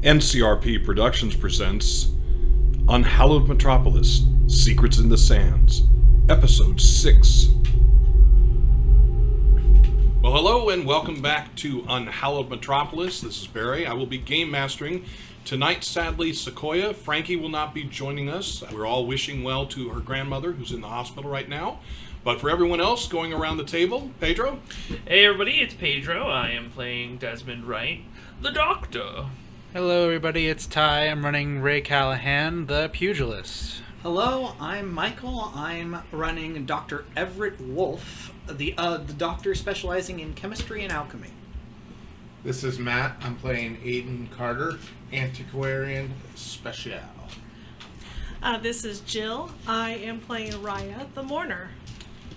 NCRP Productions presents Unhallowed Metropolis, Secrets in the Sands, Episode 6. Well, hello and welcome back to Unhallowed Metropolis. This is Barry. I will be game mastering. Tonight, sadly, Sequoia, Frankie will not be joining us. We're all wishing well to her grandmother, who's in the hospital right now. But for everyone else going around the table, Pedro? Hey everybody, it's Pedro. I am playing Desmond Wright, the Doctor. Hello everybody, it's Ty. I'm running Ray Callahan, the Pugilist. Hello, I'm Michael. I'm running Dr. Everett Wolf, the doctor specializing in chemistry and alchemy. This is Matt. I'm playing Ayden Carter, Antiquarian Special. This is Jill. I am playing Raya, the Mourner.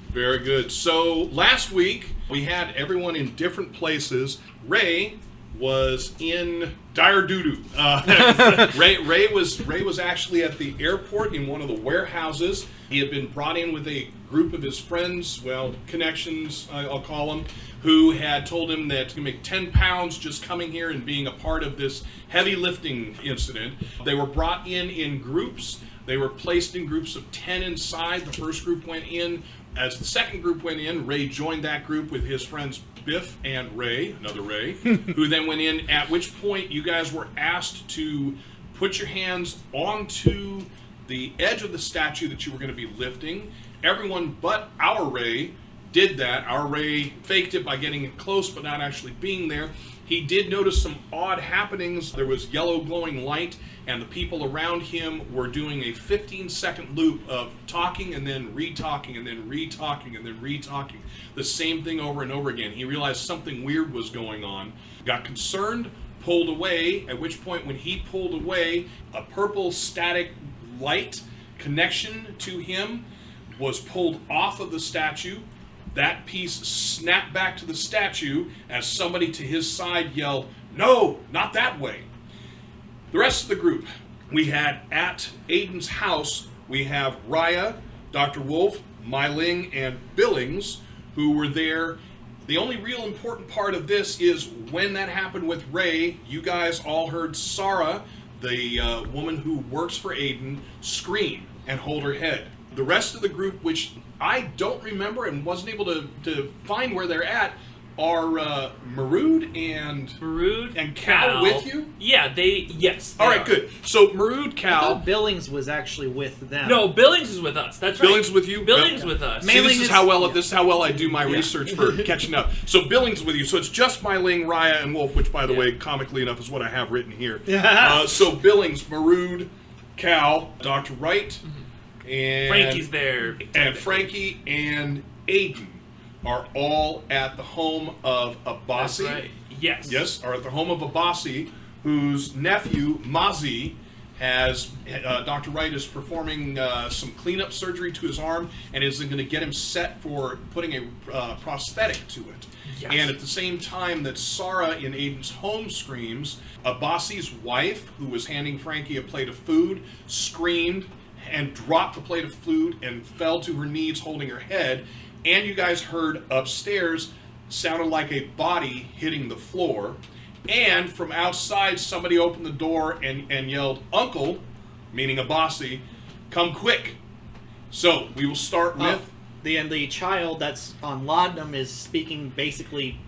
Very good. So last week we had everyone in different places. Ray was in dire doo-doo. Ray was actually at the airport in one of the warehouses. He had been brought in with a group of his friends, connections, I'll call them, who had told him that to make 10 pounds just coming here and being a part of this heavy lifting incident. They were brought in groups. They were placed in groups of 10 inside. The first group went in. As the second group went in, Ray joined that group with his friends Biff and Ray, another Ray, who then went in, at which point you guys were asked to put your hands onto the edge of the statue that you were going to be lifting. Everyone but our Ray did that. Our Ray faked it by getting it close but not actually being there. He did notice some odd happenings. There was yellow glowing light, and the people around him were doing a 15-second loop of talking and then re-talking and then re-talking and then re-talking. The same thing over and over again. He realized something weird was going on, got concerned, pulled away, at which point when he pulled away, a purple static light connection to him was pulled off of the statue. That piece snapped back to the statue as somebody to his side yelled, "No, not that way." The rest of the group, we had at Ayden's house, we have Raya, Dr. Wolf, Myling, and Billings, who were there. The only real important part of this is when that happened with Ray, you guys all heard Sarah, the woman who works for Ayden, scream and hold her head. The rest of the group, which I don't remember and wasn't able to find where they're at, are Marood and Cal with you? Yeah, yes. All right, good. So Marood, I Cal. thought Billings was actually with them. No, Billings is with us. That's right. Billings with you? Billings with us. See, this is how well I do my research for catching up. So Billings with you. So it's just Myling, Raya, and Wolf, which, by the way, comically enough, is what I have written here. So Billings, Marood, Cal, Dr. Wright, and Frankie's there. And Frankie and Ayden are all at the home of Abbasi. That's right. Yes. Yes, are at the home of Abbasi, whose nephew, Mazi, has, Dr. Wright is performing some cleanup surgery to his arm and is going to get him set for putting a prosthetic to it. Yes. And at the same time that Sarah in Ayden's home screams, Abbasi's wife, who was handing Frankie a plate of food, screamed and dropped the plate of food and fell to her knees holding her head. And you guys heard upstairs sounded like a body hitting the floor. And from outside, somebody opened the door and yelled, "Uncle," meaning Abbasi, "come quick." So we will start with... The child that's on laudanum is speaking basically,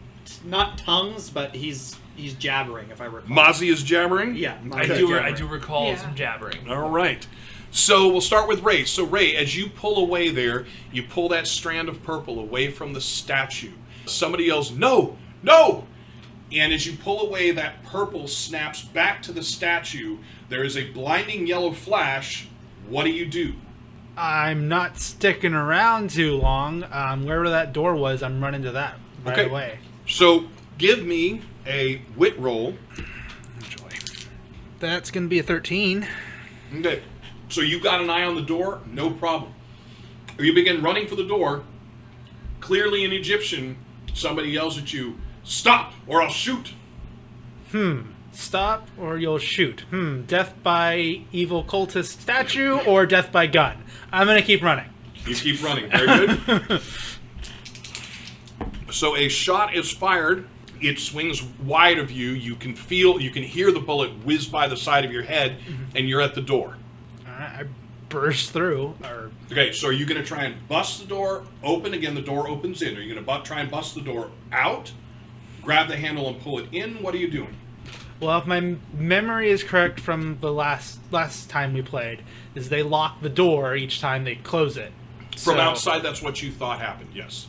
not tongues, but he's jabbering, if I recall. Mazi is jabbering? Yeah. I do recall some jabbering. All right. So we'll start with Ray. So Ray, as you pull away there, you pull that strand of purple away from the statue. Somebody yells, "No! No!" And as you pull away, that purple snaps back to the statue. There is a blinding yellow flash. What do? I'm not sticking around too long. Wherever that door was, I'm running to that right away. So give me a wit roll. Enjoy. That's going to be a 13. Okay. So you got an eye on the door, no problem. You begin running for the door. Clearly in Egyptian, somebody yells at you, "Stop or I'll shoot." Stop or you'll shoot. Death by evil cultist statue or death by gun? I'm going to keep running. You keep running. Very good. So a shot is fired. It swings wide of you. You can hear the bullet whiz by the side of your head, and you're at the door. I burst through. Okay, so are you going to try and bust the door open? Again, the door opens in. Are you going to try and bust the door out? Grab the handle and pull it in? What are you doing? Well, if my memory is correct from the last time we played, is they lock the door each time they close it. From outside, that's what you thought happened, yes.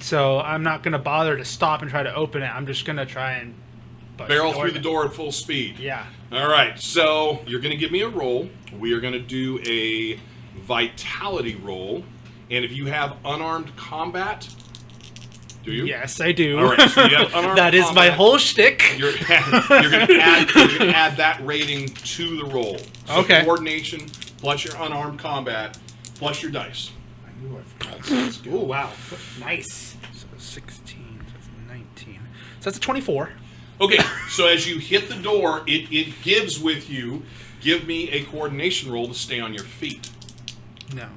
So I'm not going to bother to stop and try to open it. I'm just going to try and barrel through the door at full speed. Yeah. All right, so you're going to give me a roll. We are going to do a vitality roll. And if you have unarmed combat, do you? Yes, I do. All right, so you have unarmed That is combat. my whole shtick. You're going to add that rating to the roll. So Okay. Coordination plus your unarmed combat plus your dice. I knew I forgot that skill. Oh, wow. Nice. So 16, that's 19. So that's a 24. Okay, so as you hit the door, it gives with you. Give me a coordination roll to stay on your feet. No.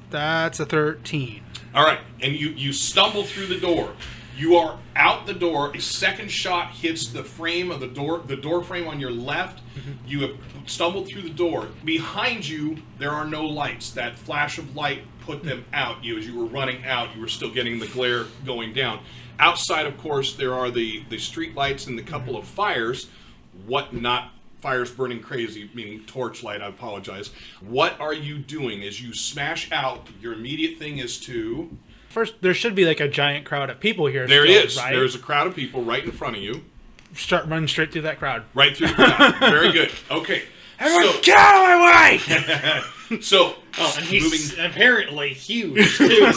That's a 13. All right, and you stumble through the door. You are out the door. A second shot hits the frame of the door frame on your left. You have stumbled through the door. Behind you, there are no lights. That flash of light put them out. As you were running out, you were still getting the glare going down. Outside, of course, there are the street lights and the couple of fires. Not fires burning crazy, meaning torchlight, I apologize. What are you doing as you smash out? Your immediate thing is to... First, there should be like a giant crowd of people here. There still, is. Right? There's a crowd of people right in front of you. Start running straight through that crowd. Right through the crowd. Very good. Okay. Everyone, get out of my way! So, And he's apparently huge, too.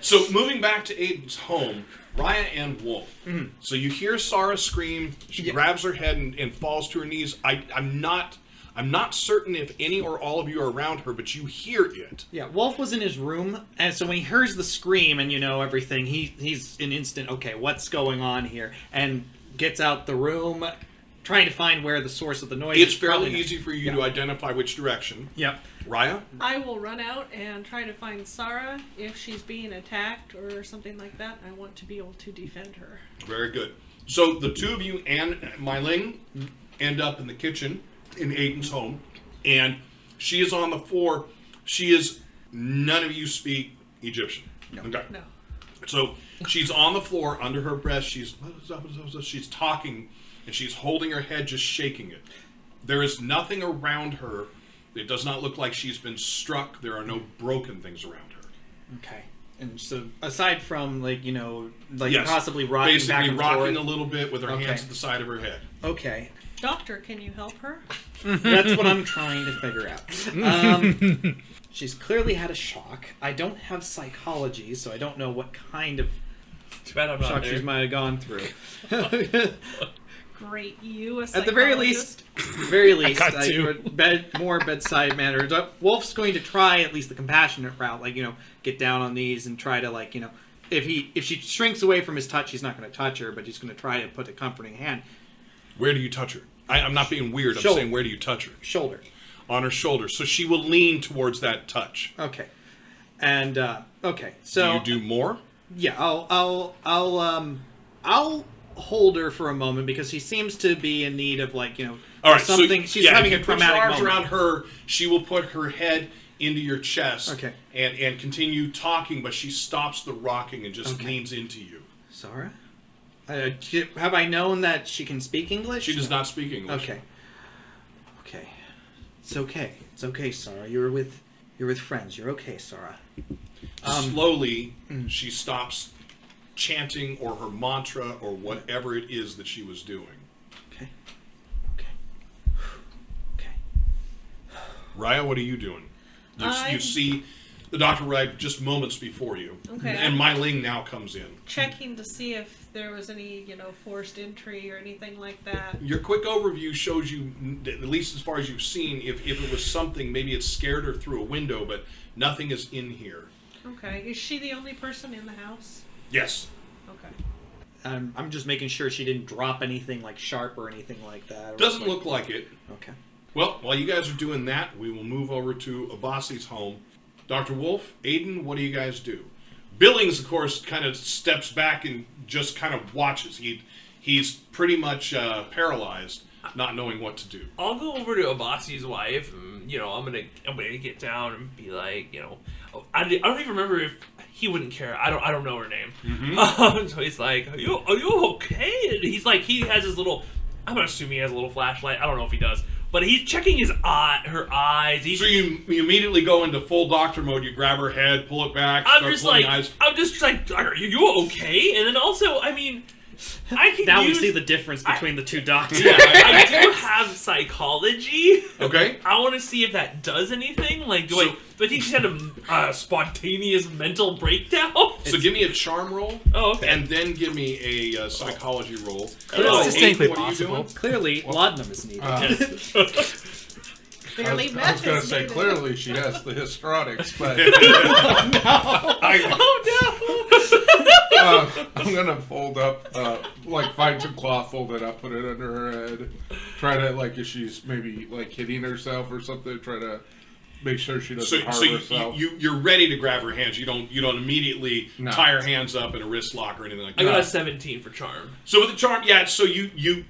so moving back to Ayden's home, Raya and Wolf. So you hear Sarah scream. She grabs her head and falls to her knees. I'm not certain if any or all of you are around her, but you hear it. Yeah, Wolf was in his room, and so when he hears the scream and everything, he's an instant, okay, what's going on here? And gets out the room, trying to find where the source of the noise is. It's fairly easy for you to identify which direction. Yep. Raya? I will run out and try to find Sarah if she's being attacked or something like that. I want to be able to defend her. Very good. So the two of you and Myling end up in the kitchen in Ayden's home, and she is on the floor. None of you speak Egyptian. No. Okay. No. So she's on the floor under her breath. She's talking, and she's holding her head, just shaking it. There is nothing around her. It does not look like she's been struck. There are no broken things around her. Okay. And so, aside from, Yes. possibly rocking Basically back and rocking forth. a little bit with her Okay. hands at the side of her head. Okay. Doctor, can you help her? That's what I'm trying to figure out. She's clearly had a shock. I don't have psychology, so I don't know what kind of Too bad I'm not shock there. she might have gone through. Great, you a At the very least, got two. more bedside manner. Wolf's going to try at least the compassionate route, get down on these and try to if she shrinks away from his touch, he's not going to touch her, but he's going to try to put a comforting hand. Where do you touch her? I'm not being weird. I'm Shoulder. saying, where do you touch her? Shoulder. On her shoulder. So she will lean towards that touch. Okay. And okay, so Do you do more? yeah, I'll hold her for a moment because she seems to be in need of All right, something. so, She's yeah, having if a you put traumatic your arms moment. around her, she will put her head into your chest. Okay. And continue talking, but she stops the rocking and just Okay. leans into you. Sarah, have I known that she can speak English? She does not speak English. Okay. Okay. It's okay. It's okay, Sarah. You're with friends. You're okay, Sarah. Slowly, she stops chanting or her mantra or whatever it is that she was doing. Okay. Okay. Okay. Raya, what are you doing? You see the Dr. Wright just moments before you. Okay. And Myling now comes in. Checking to see if there was any, forced entry or anything like that. Your quick overview shows you, at least as far as you've seen, if it was something, maybe it scared her through a window, but nothing is in here. Okay. Is she the only person in the house? Yes. Okay. I'm just making sure she didn't drop anything sharp or anything like that. Doesn't look like it. Okay. Well, while you guys are doing that, we will move over to Abasi's home. Dr. Wolf, Ayden, what do you guys do? Billings, of course, kind of steps back and just kind of watches. He's pretty much paralyzed, not knowing what to do. I'll go over to Abasi's wife, and, I'm gonna get down and be like, I don't even remember if he wouldn't care. I don't know her name. Mm-hmm. So he's like, are you okay? And he's like, he has his little. I'm gonna assume he has a little flashlight. I don't know if he does, but he's checking her eyes. So you immediately go into full doctor mode. You grab her head, pull it back. I'm start just pulling like, eyes. are you okay? And then also, I mean, I can Now use, we see the difference between the two doctors. Yeah, I do have psychology. Okay. I want to see if that does anything. Like, do I think she had a spontaneous mental breakdown? So give me a charm roll. Oh, okay. And then give me a psychology roll. It's distinctly what are you possible. doing? Clearly, laudanum is needed. Barely I was going to meth say, is clearly she has the histrionics, but I'm going to fold up, find some cloth, fold it up, put it under her head. Try to, if she's maybe, hitting herself or something, try to make sure she doesn't harm herself. You're ready to grab her hands. You don't immediately tie her hands up in a wrist lock or anything like that. I got a 17 for charm. So with the charm, yeah. So you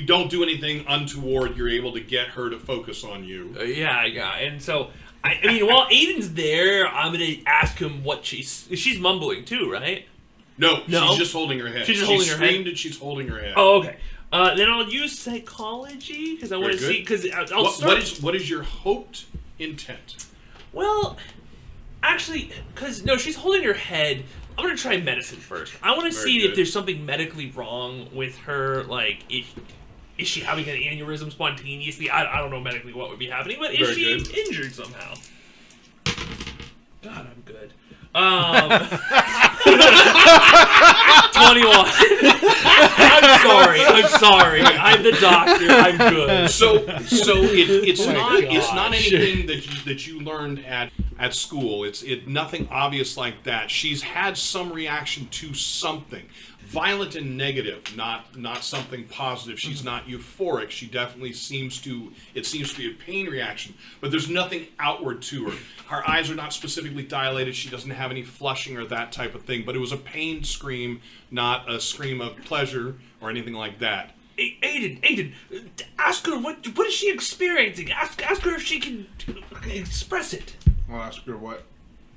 don't do anything untoward. You're able to get her to focus on you. Yeah. And so, I mean, while Ayden's there, I'm gonna ask him what she's mumbling too, right? No, No? she's just holding her head. She's just holding her head? screamed and she's holding her head. Oh, okay. Then I'll use psychology because I want to Very see. Because I'll What- start. what is your hoped intent? Well, actually, because no, she's holding her head. I'm gonna try medicine first. I want to Very see good. if there's something medically wrong with her. Like, is she having an aneurysm spontaneously? I don't know medically what would be happening, but is Very she good. injured somehow? God, I'm good. 21. I'm sorry. I'm the doctor. I'm good. So it's Oh my not it's not gosh. anything that you learned at school. It's nothing obvious like that. She's had some reaction to something. Violent and negative, not something positive. She's not euphoric. She definitely seems to be a pain reaction, but there's nothing outward to her. Her eyes are not specifically dilated. She doesn't have any flushing or that type of thing, but it was a pain scream, not a scream of pleasure or anything like that. Ayden, ask her what is she experiencing? Ask her if she can express it. I'll ask her what.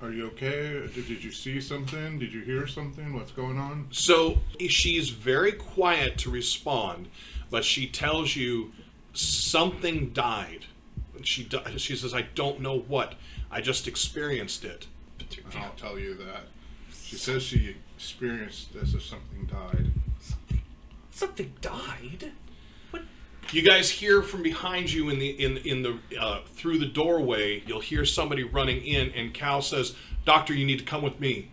Are you okay? Did you see something? Did you hear something? What's going on? So she's very quiet to respond, but she tells you something died. She says, I don't know what. I just experienced it. I'll tell you that. She says she experienced as if something died. Something died? You guys hear from behind you in the through the doorway. You'll hear somebody running in, and Cal says, "Doctor, you need to come with me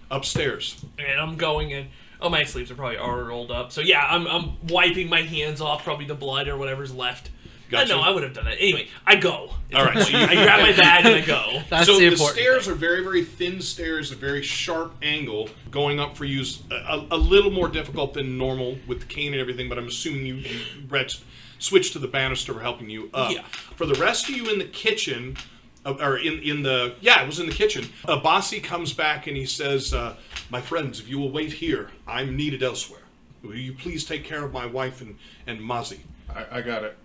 upstairs." And I'm going in. Oh, my sleeves are probably already rolled up. So yeah, I'm wiping my hands off, probably the blood or whatever's left. Gotcha. No, I would have done that. Anyway, I go. All right, so I grab my bag and I go. That's so the the important stairs thing. are very, very thin stairs, a very sharp angle. Going up for you is a little more difficult than normal with the cane and everything, but I'm assuming you switch to the banister for helping you up. Yeah. For the rest of you in the kitchen, it was in the kitchen. Abasi comes back and he says, "My friends, if you will wait here, I'm needed elsewhere. Will you please take care of my wife and Mozzie?" I got it.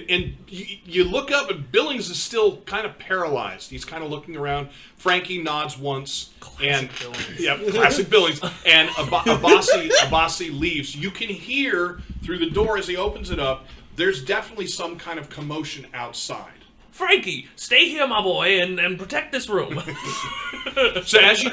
And you look up, and Billings is still kind of paralyzed. He's kind of looking around. Frankie nods once, Billings. Yeah, classic Billings. And Abasi leaves. You can hear through the door as he opens it up. There's definitely some kind of commotion outside. Frankie, stay here, my boy, and protect this room. So as you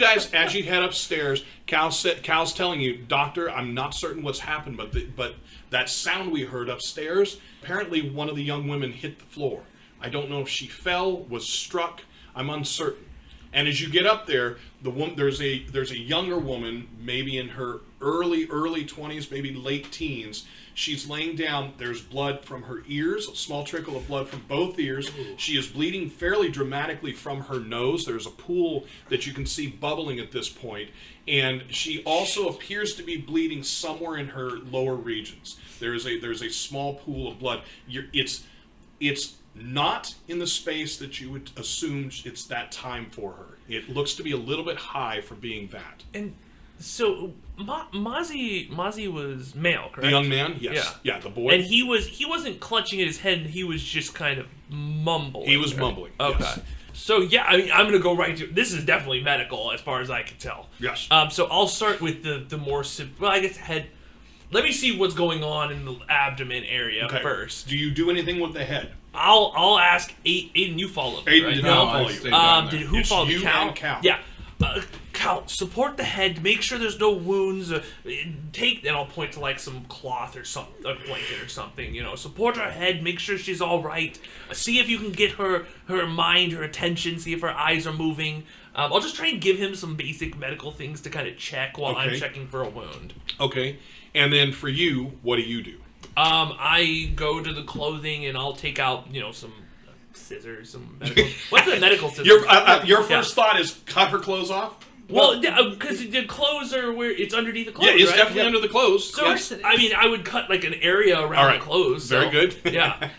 head upstairs, Cal's telling you, "Doctor, I'm not certain what's happened, but that sound we heard upstairs, apparently one of the young women hit the floor. I don't know if she fell, was struck. I'm uncertain." And as you get up there, there's a younger woman, maybe in her early 20s, maybe late teens. She's laying down. There's blood from her ears, a small trickle of blood from both ears. She is bleeding fairly dramatically from her nose. There's a pool that you can see bubbling at this point. And she also appears to be bleeding somewhere in her lower regions. There's a small pool of blood. It's not in the space that you would assume it's that time for her. It looks to be a little bit high for being that. And so Mozzie was male, correct? The young man, yes, yeah, the boy, and he wasn't clutching at his head. He was just kind of mumbling. He was mumbling. Okay. Yes. So yeah, I mean, I'm gonna go right to this. Is definitely medical as far as I can tell. Yes. So I'll start with the more well, I guess head. Let me see what's going on in the abdomen area first. Do you do anything with the head? I'll ask Ayden. You follow me, Ayden right? did No, not I follow you. stayed down there. Did who It's follow you Cal? and Cal. Yeah. Cal, support the head. Make sure there's no wounds. And I'll point to like some cloth or some a blanket or something. You know, support her head. Make sure she's all right. See if you can get her mind, her attention. See if her eyes are moving. I'll just try and give him some basic medical things to kind of check while I'm checking for a wound. Okay. And then for you, what do you do? I go to the clothing and I'll take out, some scissors, some medical. What's the medical scissors? Your first thought is cut her clothes off? Well, because the clothes are where it's underneath the clothes. Yeah, it's right? definitely under the clothes. So, yes. I mean, I would cut like an area around the clothes. Very good. Yeah.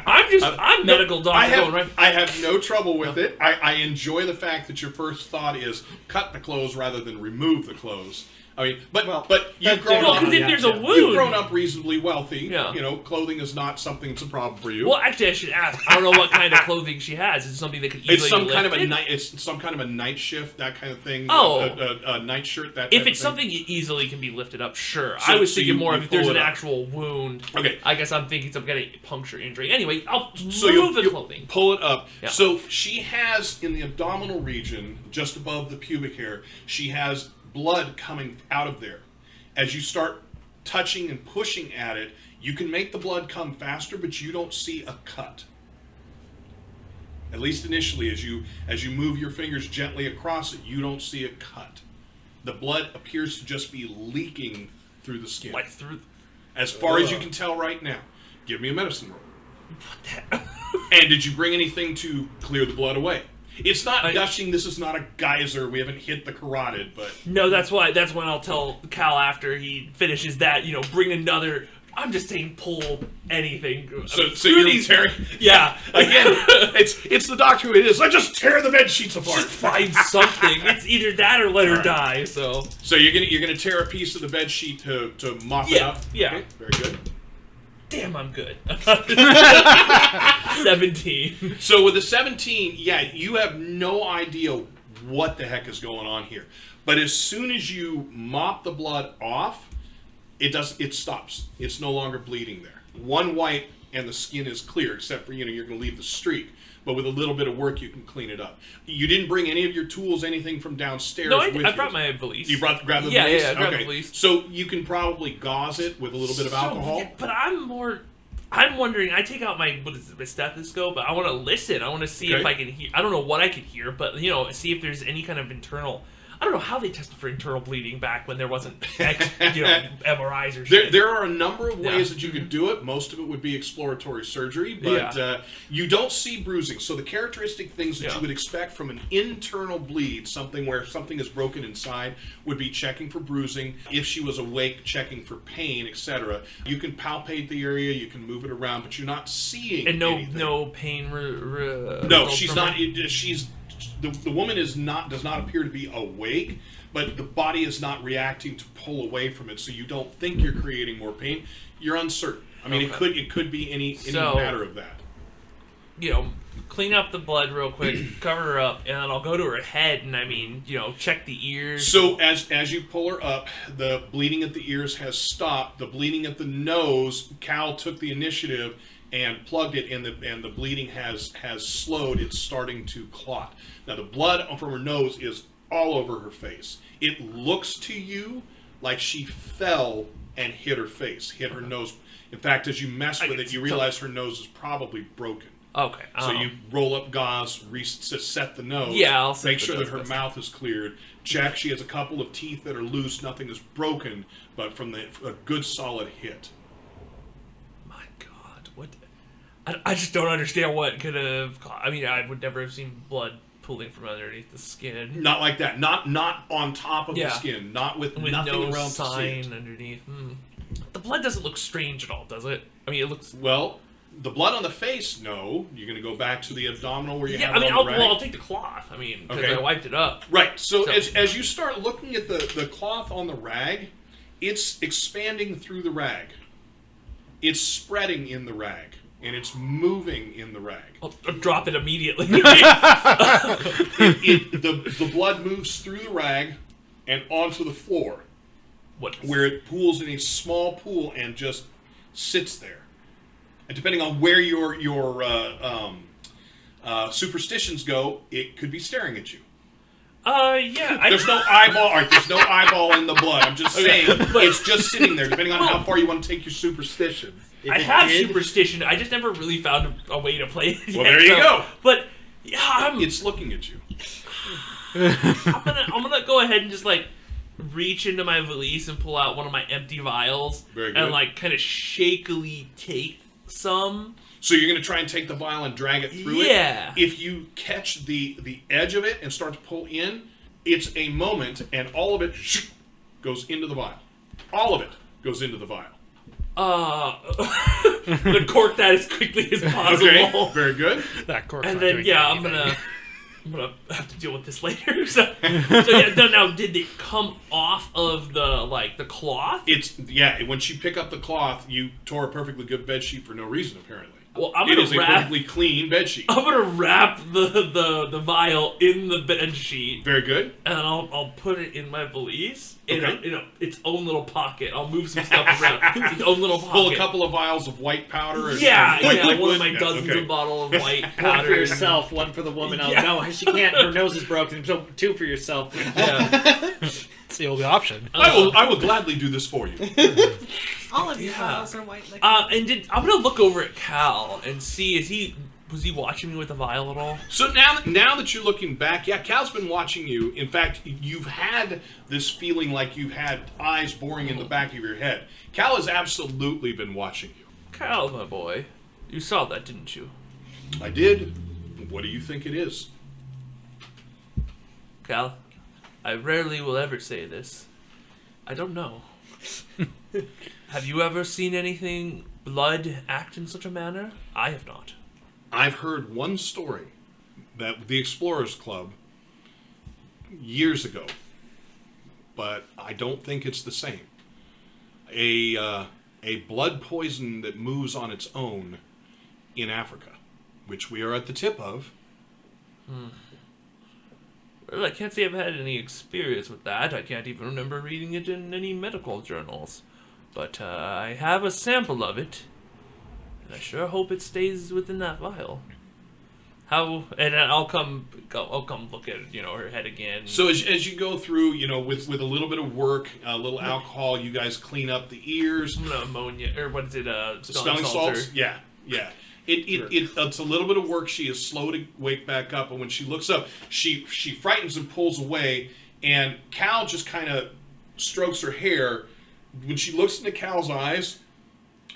I'm medical doctor going, right? I have no trouble with it. I enjoy the fact that your first thought is cut the clothes rather than remove the clothes. I mean, but you've grown up. Because if there's a wound, you've grown up reasonably wealthy. Yeah. Clothing is not something that's a problem for you. Well, actually, I should ask. I don't know what kind of clothing she has. Is it something that could easily It's some be kind of a lifted? night. It's some kind of a night shift, that kind of thing. Oh. a night shirt. That. If type it's of thing. something that easily can be lifted up, sure. So- I was so thinking you- more you if there's pull an it up. actual wound. Okay. I guess I'm thinking some kind of puncture injury. Anyway, I'll So remove the you clothing. pull it up. Yeah. So she has in the abdominal region, just above the pubic hair, she has blood coming out of there. As you start touching and pushing at it, you can make the blood come faster, but you don't see a cut. At least initially, as you move your fingers gently across it, you don't see a cut. The blood appears to just be leaking through the skin. Like through. As far as you can tell right now. Give me a medicine roll. And did you bring anything to clear the blood away? It's not gushing. This is not a geyser. We haven't hit the carotid, but No, that's when I'll tell Cal after he finishes that. Bring another. I'm just saying, pull anything. so you're tearing. Yeah. Again, it's the doctor who it is. I just tear the bed sheets apart. Just find something. It's either that or let her die. So you're gonna tear a piece of the bed sheet to mop it up. Yeah. Okay, very good. damn, I'm good. 17. So with the 17, yeah, you have no idea what the heck is going on here. But as soon as you mop the blood off, it stops. It's no longer bleeding there. One wipe and the skin is clear, except for, you're going to leave the streak. But with a little bit of work, you can clean it up. You didn't bring any of your tools, anything from downstairs No, with you. I brought my valise. You grabbed the Yeah, valise? yeah, I grabbed okay. the valise. So you can probably gauze it with a little bit of alcohol? Yeah, but I'm wondering, I take out my stethoscope, but I want to listen. I want to see if I can hear. I don't know what I could hear, but, see if there's any kind of internal. I don't know how they tested for internal bleeding back when there wasn't, MRIs or shit. There are a number of ways that you could do it. Most of it would be exploratory surgery, but you don't see bruising. So the characteristic things that you would expect from an internal bleed, something where something is broken inside, would be checking for bruising. If she was awake, checking for pain, etc. You can palpate the area, you can move it around, but you're not seeing anything. No pain. No, she's not. She's the woman does not appear to be awake, but the body is not reacting to pull away from it, so you don't think you're creating more pain. You're uncertain. I mean, it could be any matter of that. Clean up the blood real quick, cover her up, and then I'll go to her head and check the ears. So as you pull her up, the bleeding at the ears has stopped. The bleeding at the nose, Cal took the initiative and plugged it, and the bleeding has slowed. It's starting to clot. Now the blood from her nose is all over her face. It looks to you like she fell and hit her face, hit her nose. In fact, as you mess with it, you realize her nose is probably broken. Okay. So you roll up gauze, set the nose. Yeah, I'll set make the sure that nose her first. mouth is cleared. Check. She has a couple of teeth that are loose. Nothing is broken, but from a good solid hit. My God, what? I just don't understand what could have. I mean, I would never have seen blood pooling from underneath the skin. Not like that. Not on top of the skin. Not with nothing no around sign to see it. underneath. The blood doesn't look strange at all, does it? I mean, it looks. Well, The blood on the face, no. You're going to go back to the abdominal where you Yeah, have I mean, it on the rag. I'll take the cloth. I mean, because Okay. I wiped it up. Right. So as you start looking at the cloth on the rag, it's expanding through the rag. It's spreading in the rag. And it's moving in the rag. I'll drop it immediately. The blood moves through the rag and onto the floor, where it pools in a small pool and just sits there. And depending on where your superstitions go, it could be staring at you. Yeah. There's no eyeball. All right, there's no eyeball in the blood. I'm just saying, it's just sitting there. Depending on how far you want to take your superstition. I have superstition. I just never really found a way to play it. Well, there you go. But yeah, it's looking at you. I'm gonna go ahead and just like reach into my valise and pull out one of my empty vials. Very good. And like kind of shakily take some. So you're going to try and take the vial and drag it through it? Yeah. If you catch the edge of it and start to pull in, it's a moment and all of it goes into the vial. All of it goes into the vial. I'm gonna cork that as quickly as possible. Okay, very good. That cork's And not then doing I'm anything. gonna have to deal with this later. So yeah. Now, did it come off of the cloth? Once you pick up the cloth, you tore a perfectly good bed sheet for no reason, apparently. Well, I'm It gonna is a perfectly clean bed sheet. I'm gonna wrap the vial in the bed sheet. Very good. And I'll put it in my valise in Okay. its own little pocket. I'll move some stuff around. Its own little pocket. Pull a couple of vials of white powder. And One of my dozens of bottles of white One powder. for yourself, one for the woman. Oh, no, she can't. Her nose is broken. So 2 for yourself. Yeah. It's the only option. I will gladly do this for you. All of these vials are white liquid. I'm gonna look over at Cal and see was he watching me with the vial at all? So now that you're looking back, yeah, Cal's been watching you. In fact, you've had this feeling like you've had eyes boring in the back of your head. Cal has absolutely been watching you. Cal, my boy, you saw that, didn't you? I did. What do you think it is? Cal, I rarely will ever say this. I don't know. Have you ever seen anything blood act in such a manner? I have not. I've heard one story that the Explorers Club years ago, but I don't think it's the same. A blood poison that moves on its own in Africa, which we are at the tip of. Well, I can't say I've had any experience with that. I can't even remember reading it in any medical journals. But I have a sample of it, and I sure hope it stays within that vial. And I'll come look at her head again. So as you go through, with a little bit of work, a little alcohol, you guys clean up the ears. Ammonia, or what is it? Smelling salts. Yeah. It's a little bit of work. She is slow to wake back up, and when she looks up, she frightens and pulls away. And Cal just kind of strokes her hair. When she looks into Cal's eyes,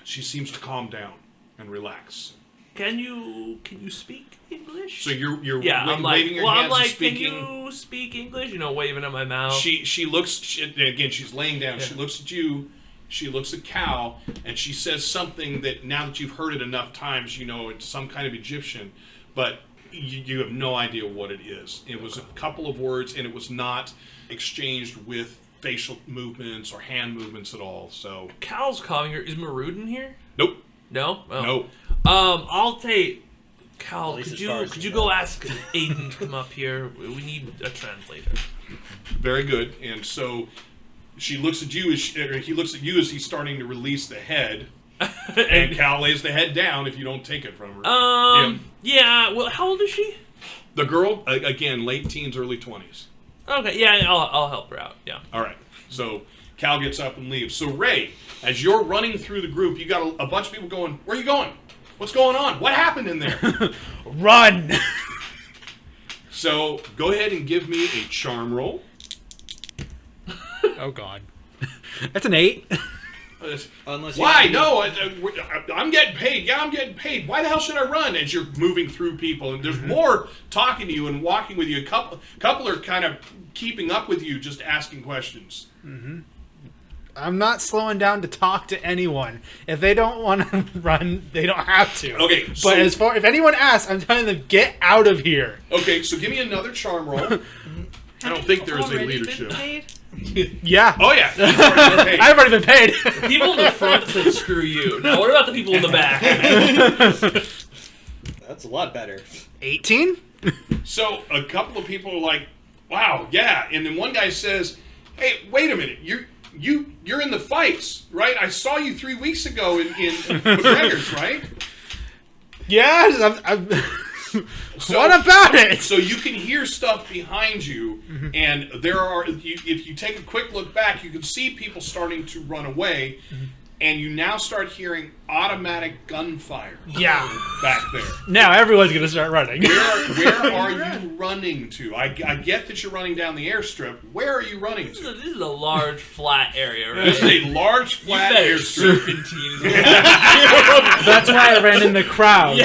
she seems to calm down and relax. Can you speak English? So you're waving your hands and speaking. Can you speak English? Waving at my mouth. She looks again. She's laying down. Yeah. She looks at you. She looks at Cal, and she says something that now that you've heard it enough times, it's some kind of Egyptian, but you have no idea what it is. It was a couple of words, and it was not exchanged with facial movements or hand movements at all. So Cal's calling her. Is Marudin here? Nope. No? Oh. Nope. I'll take Cal. Could you go ask Ayden to come up here? We need a translator. Very good. And so she looks at you he looks at you as he's starting to release the head, and Cal lays the head down if you don't take it from her. Yeah. Well, how old is she? The girl, again, late teens, early 20s. Okay. Yeah, I'll help her out. Yeah. All right. So Cal gets up and leaves. So Ray, as you're running through the group, you got a bunch of people going, "Where are you going? What's going on? What happened in there?" Run! So go ahead and give me a charm roll. Oh, God. That's an 8. Unless Why? No, I'm getting paid. Yeah, I'm getting paid. Why the hell should I run? As you're moving through people, and there's more talking to you and walking with you. A couple are kind of keeping up with you, just asking questions. I'm not slowing down to talk to anyone. If they don't want to run, they don't have to. Okay, But so- if anyone asks, I'm telling them, get out of here. Okay, so give me another charm roll. I don't think there is a Already leadership. been paid? Yeah. Oh yeah, you've already been paid. I've already been paid. People in the front said screw you. Now what about the people in the back? That's a lot better. 18? So a couple of people are like, "Wow, yeah," and then one guy says, "Hey, wait a minute, you're in the fights, right? I saw you 3 weeks ago in McGregor's, right?" Yeah. So- What about it? So you can hear stuff behind you, and there are. If you take a quick look back, you can see people starting to run away, and you now start hearing automatic gunfire. Yeah. Back there. Now everyone's going to start running. Where are you running to? I get that you're running down the airstrip. Where are you running This to? is a large flat area, right? This is a large You flat better airstrip. serpentine. That's why I ran in the crowd.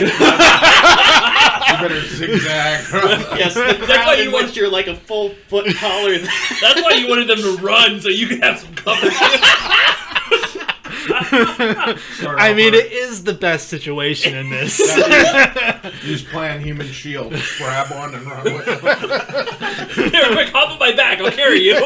You better zigzag. Yes, the why crowd you in want- which you're like a full foot taller than... That's why you wanted them to run so you could have some cover. I mean, it is the best situation in this. Use plan human shield. Just grab one and run with it. Here, quick, hop on my back. I'll carry you.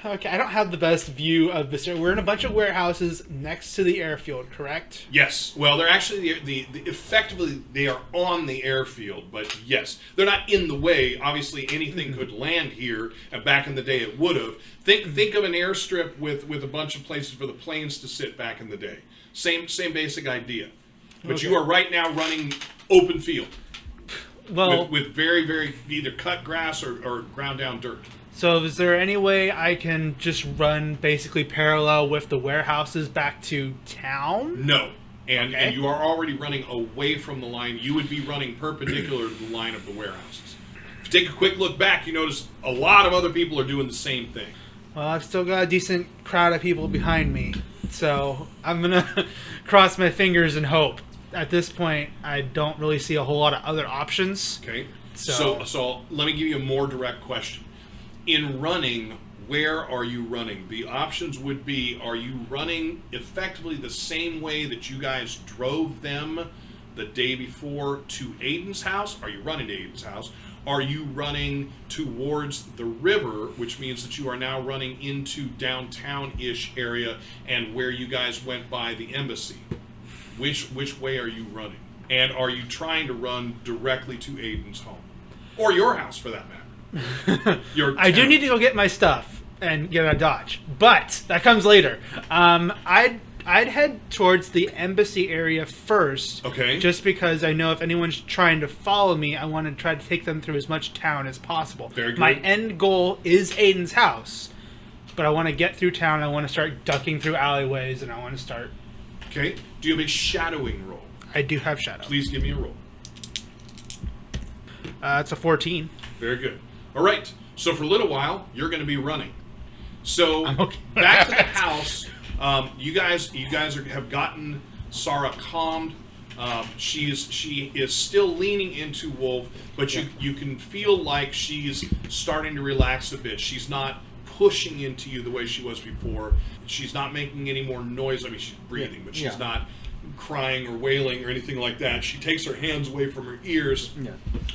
Okay, I don't have the best view of this. We're in a bunch of warehouses next to the airfield, correct? Yes. Well, they're actually the effectively they are on the airfield, but yes, they're not in the way. Obviously, anything could land here, and back in the day, it would have. Think of an airstrip with a bunch of places for the planes to sit back in the day. Same basic idea, but Okay. you are right now running open field Well, with very very either cut grass or ground down dirt. so is there any way I can just run basically parallel with the warehouses back to town? No. And Okay. you are already running away from the line. You would be running perpendicular to the line of the warehouses. If you take a quick look back, you notice a lot of other people are doing the same thing. Well, I've still got a decent crowd of people behind me, so I'm gonna cross my fingers and hope. At this point, I don't really see a whole lot of other options. Okay? So- So let me give you a more direct question. In running, where are you running? The options would be, are you running effectively the same way that you guys drove them the day before to Ayden's house? Are you running to Ayden's house? Are you running towards the river, which means that you are now running into downtown-ish area and where you guys went by the embassy? Which way are you running? And are you trying to run directly to Ayden's home? Or your house, for that matter. I do need to go get my stuff and get out of Dodge, but that comes later. I'd head towards the embassy area first. Okay. Just because I know if anyone's trying to follow me, I want to try to take them through as much town as possible. Very good. My end goal is Ayden's house, but I want to get through town. I want to start ducking through alleyways, and I want to start. Okay. Do you have a shadowing roll? I do have shadow. Please give me a roll. It's a 14. Very good. All right. So for a little while, you're going to be running. So I'm okay with back to the that. house. You guys have gotten Sarah calmed. She is still leaning into Wolf, but you can feel like she's starting to relax a bit. She's not pushing into you the way she was before. She's not making any more noise. I mean, she's breathing, but she's not crying or wailing or anything like that. She takes her hands away from her ears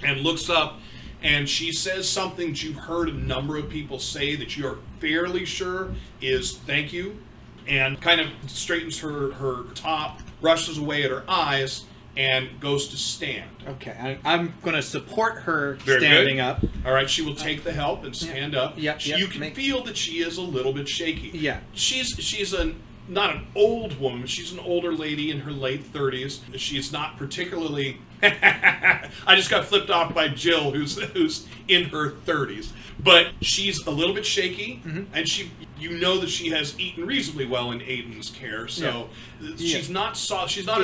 and looks up, and she says something that you've heard a number of people say that you are fairly sure is thank you, and kind of straightens her top, brushes away at her eyes, and goes to stand. Okay, I'm going to support her Very standing good. up. All right, she will take the help and stand up. Yep, yep, You can feel that she is a little bit shaky. Yeah. She's not an old woman. She's an older lady in her late 30s. She's not particularly. I just got flipped off by Jill, who's in her 30s, but she's a little bit shaky, and you know that she has eaten reasonably well in Ayden's care, so she's not as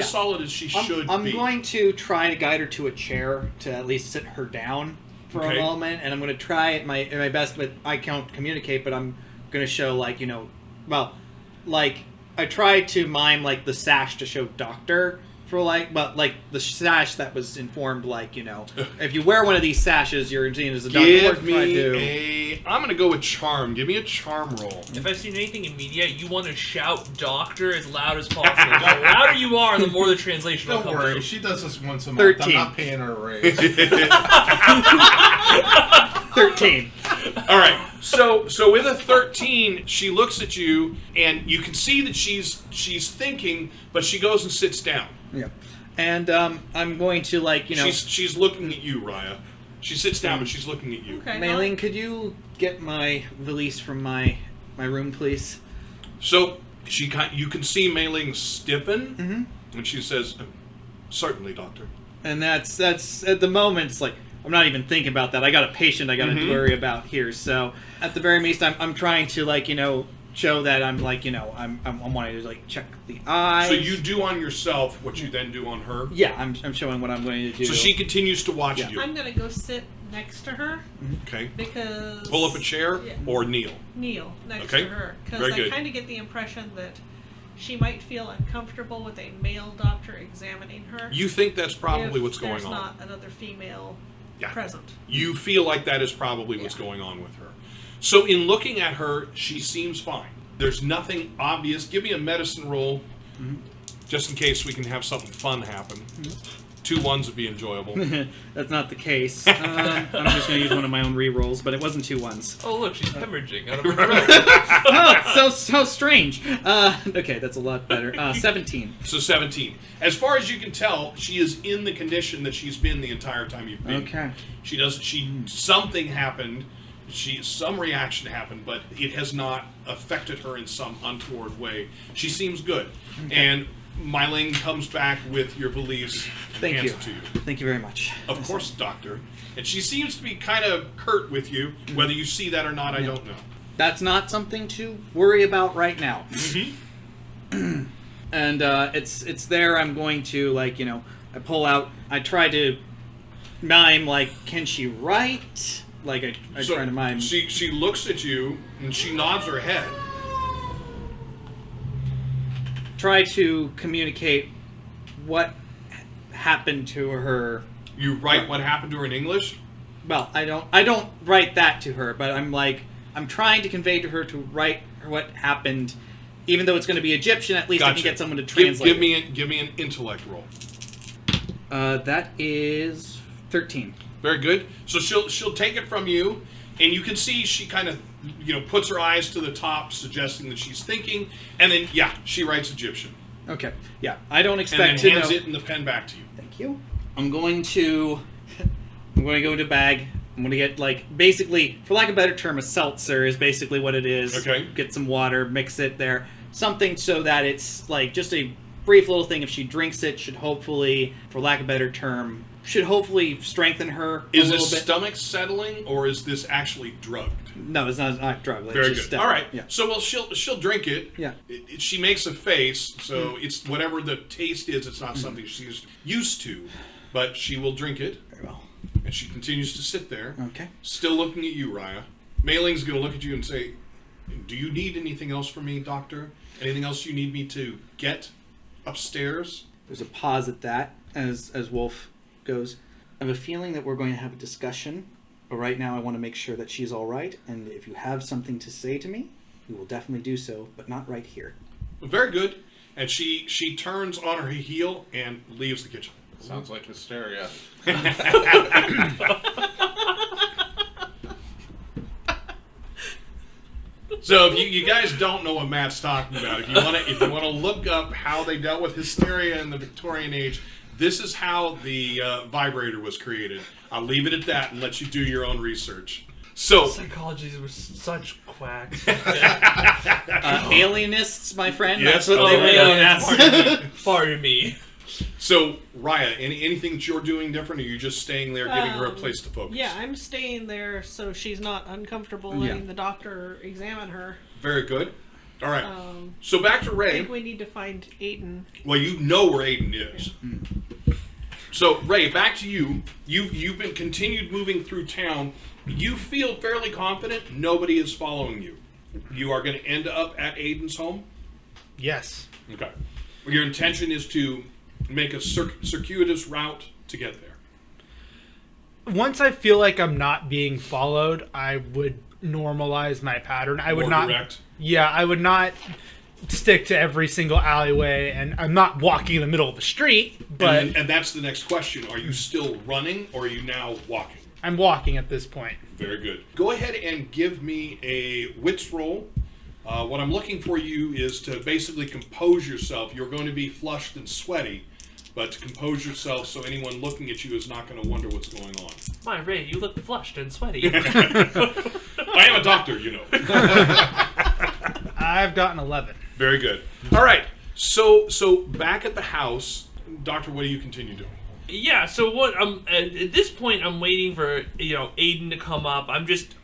solid as she should I'm be. going to try to guide her to a chair to at least sit her down for Okay. a moment, and I'm going to try at my best, but I can't communicate, but I'm going to show I try to mime like the sash to show doctor for like the sash that was informed if you wear one of these sashes, you're seen as a doctor. Give me I'm going to go with charm. Give me a charm roll. If I've seen anything in media, you want to shout "doctor" as loud as possible. The louder you are, the more the translation will Don't come worry, through. she does this once a month. 13. I'm not paying her a raise. 13. All right. So with a 13, she looks at you, and you can see that she's thinking, but she goes and sits down. Yeah. And I'm going to She's looking at you, Raya. She sits down, but she's looking at you. Okay. Mailing, could you get my valise from my room, please? So you can see Mailing stiffen, and she says, "Certainly, doctor." And that's at the moment it's like I'm not even thinking about that. I got a patient I got to worry about here. So at the very least, I'm trying to show that I'm I'm wanting to check the eyes. So you do on yourself what you then do on her. Yeah, I'm showing what I'm going to do. So she continues to watch you. I'm gonna go sit next to her Okay. because Pull up a chair or kneel. kneel next Okay. to her because Very I good. kind of get the impression that she might feel uncomfortable with a male doctor examining her. You think that's probably if what's going there's on. not another female present. You feel like that is probably what's going on with her. So in looking at her, she seems fine. There's nothing obvious. Give me a medicine roll, just in case we can have something fun happen. 2 1s would be enjoyable. That's not the case. I'm just going to use one of my own re-rolls, but it wasn't 2 1s. Oh look, she's hemorrhaging out of her throat. Oh, it's so strange. Okay, that's a lot better. 17. So 17. As far as you can tell, she is in the condition that she's been the entire time you've been. Okay. Something happened. Some reaction happened, but it has not affected her in some untoward way. She seems good. And Myling comes back with your valise and Thank hands you. it to you. Thank you very much. Of course, doctor. And she seems to be kind of curt with you. Whether you see that or not, I don't know. That's not something to worry about right now. And it's there. I'm going to I pull out. I try to mime can she write? I So try to mime. She looks at you and she nods her head. Try to communicate what happened to her. You write what happened to her in English? Well, I don't write that to her, but I'm trying to convey to her to write what happened, even though it's going to be Egyptian. At least I Gotcha. can get someone to translate. Give me an intellect roll. That is 13. Very good. So she'll take it from you, and you can see she kind of puts her eyes to the top, suggesting that she's thinking, and then she writes Egyptian, Okay. Yeah, I don't and expect then to hands know. it and the pen back to you. Thank you. I'm going to go into a bag. I'm going to get basically, for lack of a better term, a seltzer is basically what it is. Okay. Get some water, mix it there, something so that it's just a brief little thing. If she drinks it, should hopefully, for lack of a better term, strengthen her Is a little this bit. stomach settling, or is this actually drugged? No, it's not drug. It's Very just, good. All right. Yeah. So she'll drink it. Yeah. She makes a face, so it's whatever the taste is. It's not something she's used to, but she will drink it, Very well. and she continues to sit there, Okay. still looking at you, Raya. Mailing's going to look at you and say, "Do you need anything else from me, Doctor? Anything else you need me to get upstairs?" There's a pause at that as Wolf goes. I have a feeling that we're going to have a discussion, but right now I want to make sure that she's all right, and if you have something to say to me, we will definitely do so, but not right here. Very good. And she turns on her heel and leaves the kitchen. Sounds like hysteria. So if you guys don't know what Matt's talking about, if you want to look up how they dealt with hysteria in the Victorian age, this is how the vibrator was created. I'll leave it at that and let you do your own research. So Psychologists were such quacks. Alienists, my friend. Yes, That's what they okay. really are. Pardon me. So, Raya, anything that you're doing different, or are you just staying there, giving her a place to focus? Yeah, I'm staying there so she's not uncomfortable letting the doctor examine her. Very good. All right. So back to I Ray. think we need to find Ayden. Well, you know where Ayden is. So, Ray, back to you. You've been continued moving through town. You feel fairly confident nobody is following you. You are going to end up at Ayden's home? Yes. Okay. Your intention is to make a circuitous route to get there. Once I feel like I'm not being followed, I would normalize my pattern. I would More not. direct. Yeah, I would not stick to every single alleyway, and I'm not walking in the middle of the street, but And that's the next question. Are you still running, or are you now walking? I'm walking at this point. Very good. Go ahead and give me a wits roll. What I'm looking for you is to basically compose yourself. You're going to be flushed and sweaty, but to compose yourself so anyone looking at you is not going to wonder what's going on. My Ray, you look flushed and sweaty. I am a doctor, you know. I've got an 11. Very good. All right. So back at the house, Doctor, what do you continue doing? Yeah, so what at this point I'm waiting for, Ayden to come up. I'm just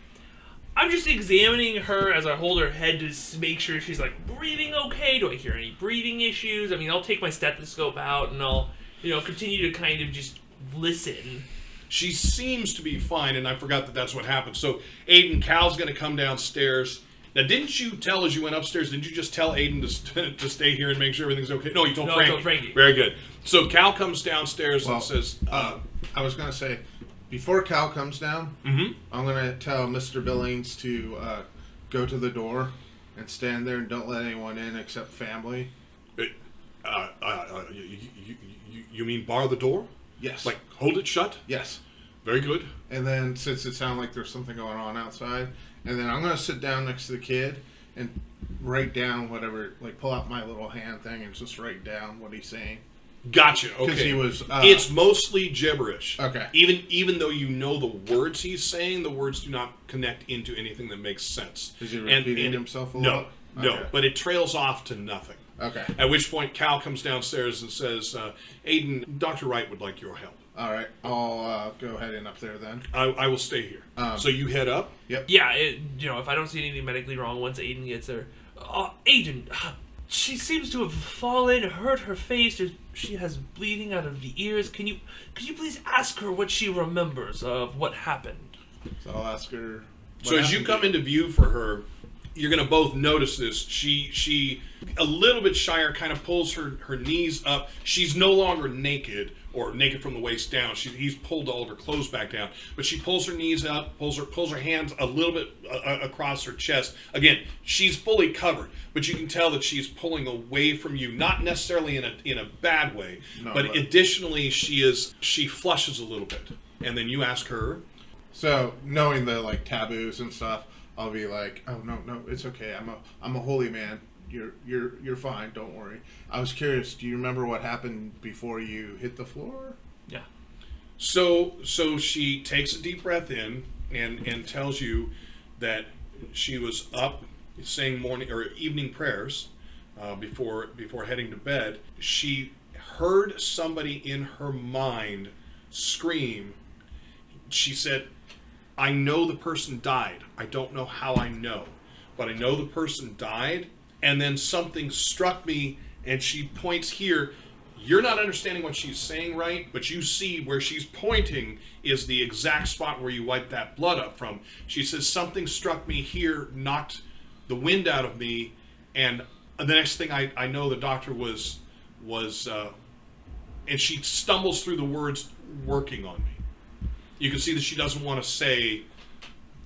examining her as I hold her head to make sure she's like breathing okay. Do I hear any breathing issues? I mean, I'll take my stethoscope out and I'll, continue to kind of just listen. She seems to be fine, and I forgot that that's what happened. So Ayden, Cal's going to come downstairs. Now, didn't you tell as you went upstairs, didn't you just tell Ayden to stay here and make sure everything's okay? No, you told Frankie. I told Frankie. Very good. So Cal comes downstairs and says... I was going to say, before Cal comes down, I'm going to tell Mr. Billings to go to the door and stand there and don't let anyone in except family. You mean bar the door? Yes. Like, hold it shut? Yes. Very good. And then, since it sounded like there's something going on outside, and then I'm going to sit down next to the kid and write down whatever, like pull out my little hand thing and just write down what he's saying. Gotcha. Okay. Because he was... it's mostly gibberish. Okay. Even though you know the words he's saying, the words do not connect into anything that makes sense. Is he repeating himself a lot? No, Okay. but it trails off to nothing. Okay. At which point Cal comes downstairs and says, Ayden, Dr. Wright would like your help. All right. I'll go ahead and up there then. I will stay here. So you head up? Yep. Yeah, if I don't see anything medically wrong once Ayden gets there. Ayden, she seems to have fallen, hurt her face. She has bleeding out of the ears. Could you please ask her what she remembers of what happened? So I'll ask her. So as you come into view for her, you're going to both notice this. She a little bit shyer, kind of pulls her knees up. She's no longer naked, or naked from the waist down. He's pulled all of her clothes back down. But she pulls her knees up, pulls her hands a little bit across her chest. Again, she's fully covered, but you can tell that she's pulling away from you, not necessarily in a bad way, but additionally she flushes a little bit. And then you ask her. So knowing the like taboos and stuff, I'll be like, oh no, it's okay. I'm a holy man. You're fine. Don't worry. I was curious. Do you remember what happened before you hit the floor? Yeah. So she takes a deep breath in and tells you that she was up saying morning or evening prayers before heading to bed. She heard somebody in her mind scream. She said, I know the person died. I don't know how I know, but I know the person died. And then something struck me, and she points here. You're not understanding what she's saying, right? But you see where she's pointing is the exact spot where you wiped that blood up from. She says, something struck me here, knocked the wind out of me, and the next thing I know the doctor was and she stumbles through the words, working on me. You can see that she doesn't want to say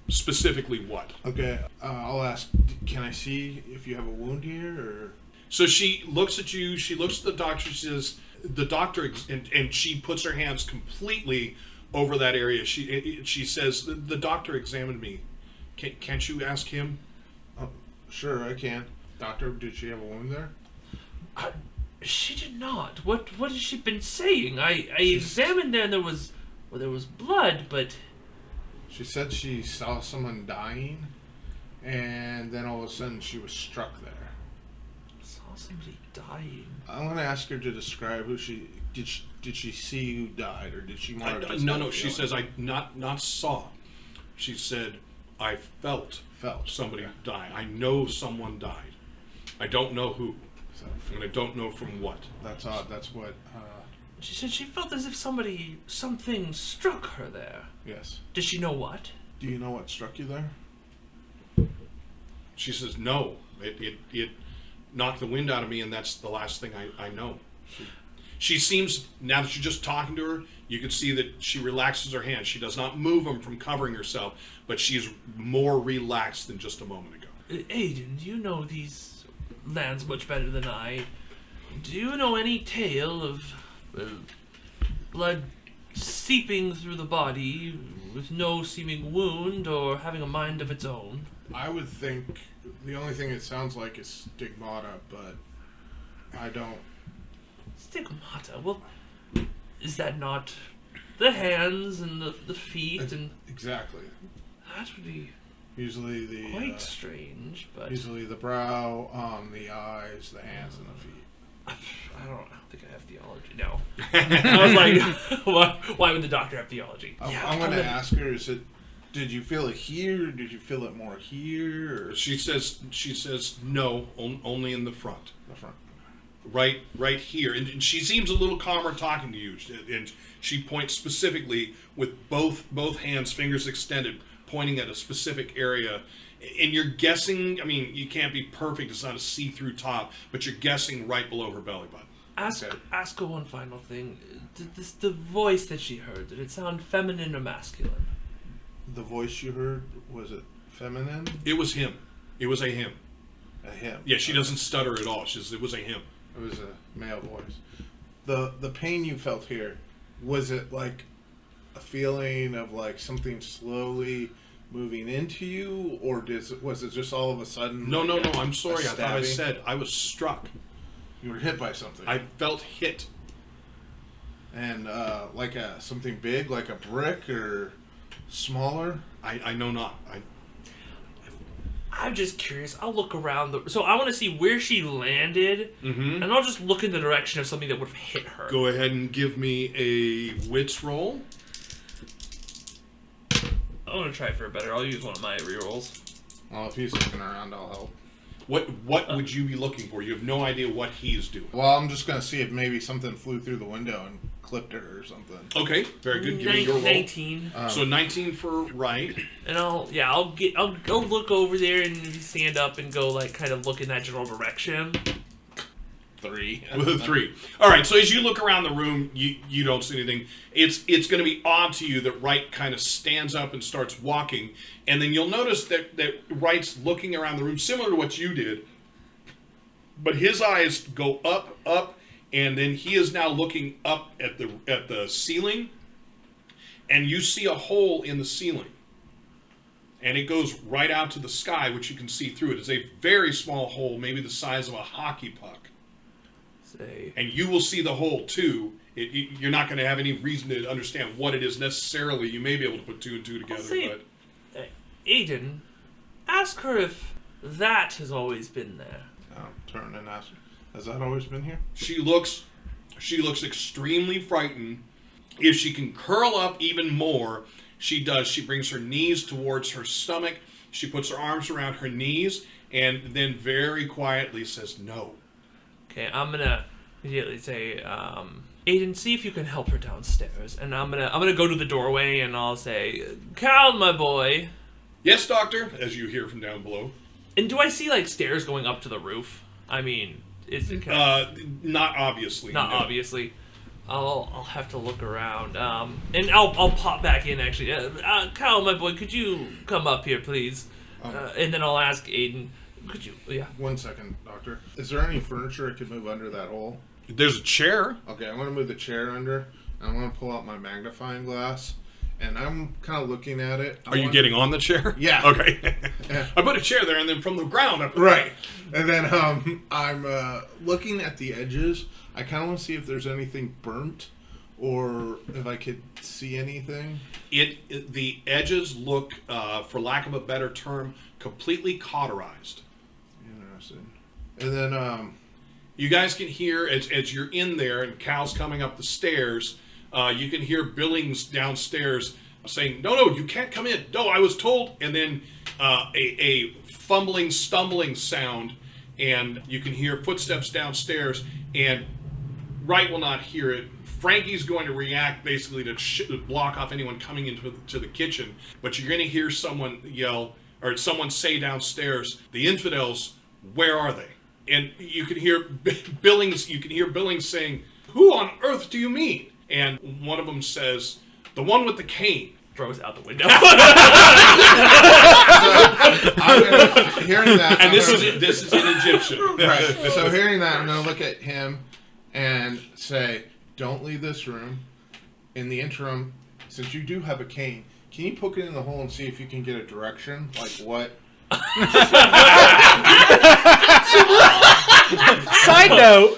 specifically what. Okay, I'll ask, can I see if you have a wound here, or... So she looks at you, she looks at the doctor, she says, the doctor, and she puts her hands completely over that area. She says, the doctor examined me. Can't you ask him? Oh, sure, I can. Doctor, did she have a wound there? She did not. What has she been saying? I examined there and there was blood, but... She said she saw someone dying, and then all of a sudden she was struck there. Saw somebody dying. I'm going to ask her to describe who she... Did she see who died, or did she want to just... No, she says, I not saw. She said, I felt somebody die. I know someone died. I don't know who. So, And I don't know from what. that's odd. That's what... She said she felt as if something struck her there. yes. Does she know what? Do you know what struck you there? She says, no. It knocked the wind out of me, and that's the last thing I know. She seems, now that you're just talking to her, you can see that she relaxes her hands. She does not move them from covering herself, but she's more relaxed than just a moment ago. Ayden, you know these lands much better than I. Do you know any tale of blood seeping through the body with no seeming wound or having a mind of its own? I would think the only thing it sounds like is stigmata, but I don't. Stigmata? Well, is that not the hands and the feet and... Exactly. That would be Usually the quite strange, but... usually the brow, the eyes, the hands, and the feet. I don't think I have theology. No. I was like, why would the doctor have theology? I'm going to ask her, did you feel it here? Did you feel it more here? Or She says no, only in the front. the front? Right here. And she seems a little calmer talking to you. And she points specifically with both hands, fingers extended, pointing at a specific area. And you're guessing, I mean, you can't be perfect, it's not a see-through top, but you're guessing right below her belly button. Ask her one final thing. The voice that she heard, did it sound feminine or masculine? The voice you heard, was it feminine? It was him. It was a him. A him. Yeah, she doesn't stutter at all. She says it was a him. It was a male voice. The pain you felt here, was it like a feeling of like something slowly moving into you, or was it just all of a sudden? No, like I'm sorry. I thought I stabbing? said I was struck. You were hit by something. I felt hit. And like something big, like a brick, or smaller? I know not. I'm just curious. I'll look around. So I want to see where she landed, Mm-hmm. and I'll just look in the direction of something that would have hit her. Go ahead and give me a wits roll. I'm going to try for a better. I'll use one of my rerolls. Well, if he's looking around, I'll help. What would you be looking for? You have no idea what he's doing. Well, I'm just going to see if maybe something flew through the window and clipped her or something. Okay, very good. Give me your roll. 19. So 19 for Wright. And I'll go look over there and stand up and go like kind of look in that general direction. 3. With a 3. All right, so as you look around the room, you don't see anything. It's going to be odd to you that Wright kind of stands up and starts walking, and then you'll notice that Wright's looking around the room, similar to what you did, but his eyes go up, and then he is now looking up at the ceiling, and you see a hole in the ceiling. And it goes right out to the sky, which you can see through. It is a very small hole, maybe the size of a hockey puck. And you will see the hole too. You're not going to have any reason to understand what it is necessarily. You may be able to put 2 and 2 together. But Ayden, ask her if that has always been there. I'll turn and ask her, has that always been here? she looks extremely frightened. If she can curl up even more, she does. She brings her knees towards her stomach. She puts her arms around her knees, and then very quietly says no. Okay, I'm gonna immediately say, Ayden, see if you can help her downstairs. And I'm gonna go to the doorway and I'll say, Cal, my boy. Yes, doctor, as you hear from down below. And do I see like stairs going up to the roof? I mean, is it Not obviously. not no. obviously. I'll have to look around. And I'll pop back in actually. Cal, my boy, could you come up here, please? And then I'll ask Ayden. Could you? Yeah. 1 second, doctor. Is there any furniture I could move under that hole? There's a chair. Okay, I'm going to move the chair under, and I'm going to pull out my magnifying glass, and I'm kind of looking at it. Are you getting on the chair? Yeah. Okay. Yeah. I put a chair there, and then from the ground up. Right. And then I'm looking at the edges. I kind of want to see if there's anything burnt, or if I could see anything. The edges look, for lack of a better term, completely cauterized. Interesting. And then You guys can hear, as you're in there and Cal's coming up the stairs, you can hear Billings downstairs saying, no, you can't come in. No, I was told. And then a fumbling, stumbling sound, and you can hear footsteps downstairs, and Wright will not hear it. Frankie's going to react basically to block off anyone coming into the kitchen, but you're going to hear someone yell, or someone say downstairs, the infidels, where are they? And you can hear Billings saying, who on earth do you mean? And one of them says, the one with the cane. Throws out the window. I'm hearing that. And this is in Egyptian. Right. So hearing that, I'm going to look at him and say, don't leave this room. In the interim, since you do have a cane, can you poke it in the hole and see if you can get a direction? Like what? Side note.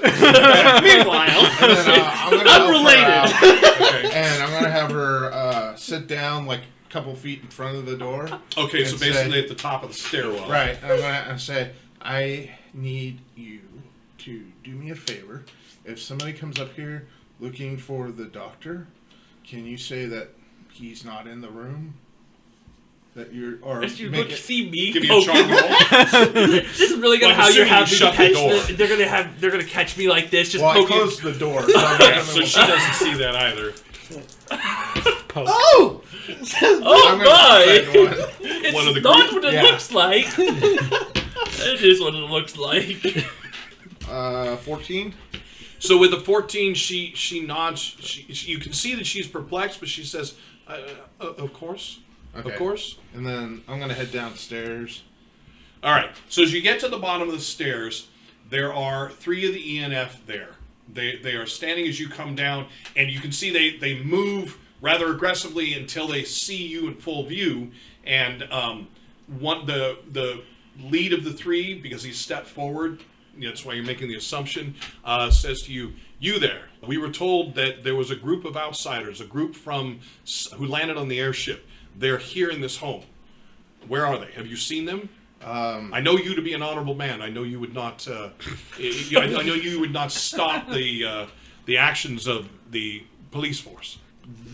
Meanwhile, And then, I'm gonna help her Unrelated. out. Okay. And I'm going to have her sit down like a couple feet in front of the door. Okay, so And basically say- at the top of the stairwell. Right. And I'm going to say, I need you to do me a favor. If somebody comes up here looking for the doctor, can you say that he's not in the room? That you're, or As you make look, it, see me. Give me a charm roll. This is really gonna Well, how you're assuming you having shut to the catch door. They're gonna catch me like this, just well, I poking. closed the door. So, Yeah, so she doesn't see that either. oh, Oh my! One of the It's not group- what it yeah. looks like. It is what it looks like. 14. So with the 14, she nods. You can see that she's perplexed, but she says, "Of course, Okay. of course." And then I'm gonna head downstairs. All right. So as you get to the bottom of the stairs, there are 3 of the ENF there. They are standing as you come down, and you can see they move rather aggressively until they see you in full view. And the lead of the 3, because he stepped forward, that's why you're making the assumption, says to you, "You there? We were told that there was a group of outsiders, a group who landed on the airship. They're here in this home. Where are they? Have you seen them? I know you to be an honorable man. I know you would not. I know you would not stop the actions of the police force.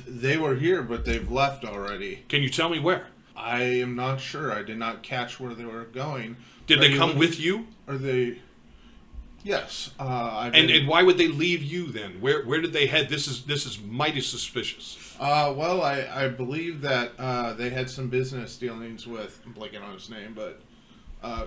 They were here, but they've left already. Can you tell me where? I am not sure. I did not catch where they were going. Did Are they you come looking- with you? Are they? Yes. And why would they leave you then? Where did they head? This is mighty suspicious. Well, I believe that they had some business dealings with. I'm blanking on his name, but.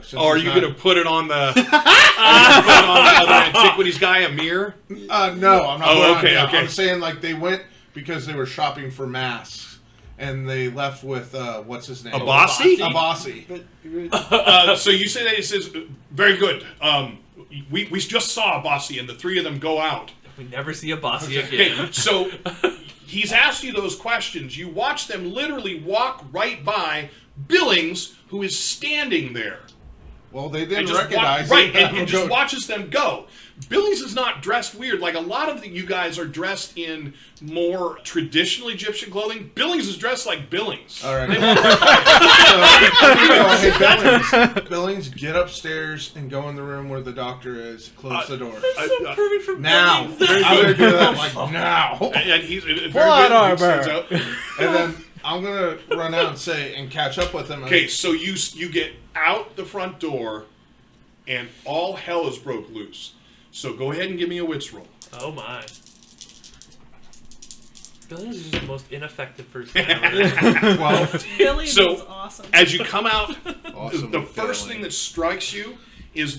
Since Oh, are he's you not- going to put it on the put it on the other antiquities guy, Amir? No, I'm not. Oh, putting okay, on him. okay. I'm saying like they went because they were shopping for masks, and they left with what's his name? Abasi? Abasi. So you say that. It says, very good. We just saw Bossy and the 3 of them go out. We never see a bossy Okay, again. so he's asked you those questions. You watch them literally walk right by Billings, who is standing there. Well, they And didn't just recognize right, him. and just watches them go. Billings is not dressed weird. Like a lot of you guys are dressed in more traditional Egyptian clothing. Billings is dressed like Billings. All right. Hey, Billings, get upstairs and go in the room where the doctor is. Close the door. Perfect for Now. Billings. I'm going to do that like now. And he's very Plot good. He armor. stands out. And then I'm going to run out and say, and catch up with him. Okay, so you get out the front door, and all hell is broke loose. So go ahead and give me a wits roll. Oh my. Billings is just the most ineffective person ever. Well, Billy So, was awesome. As you come out, awesome the with first Billy. thing that strikes you is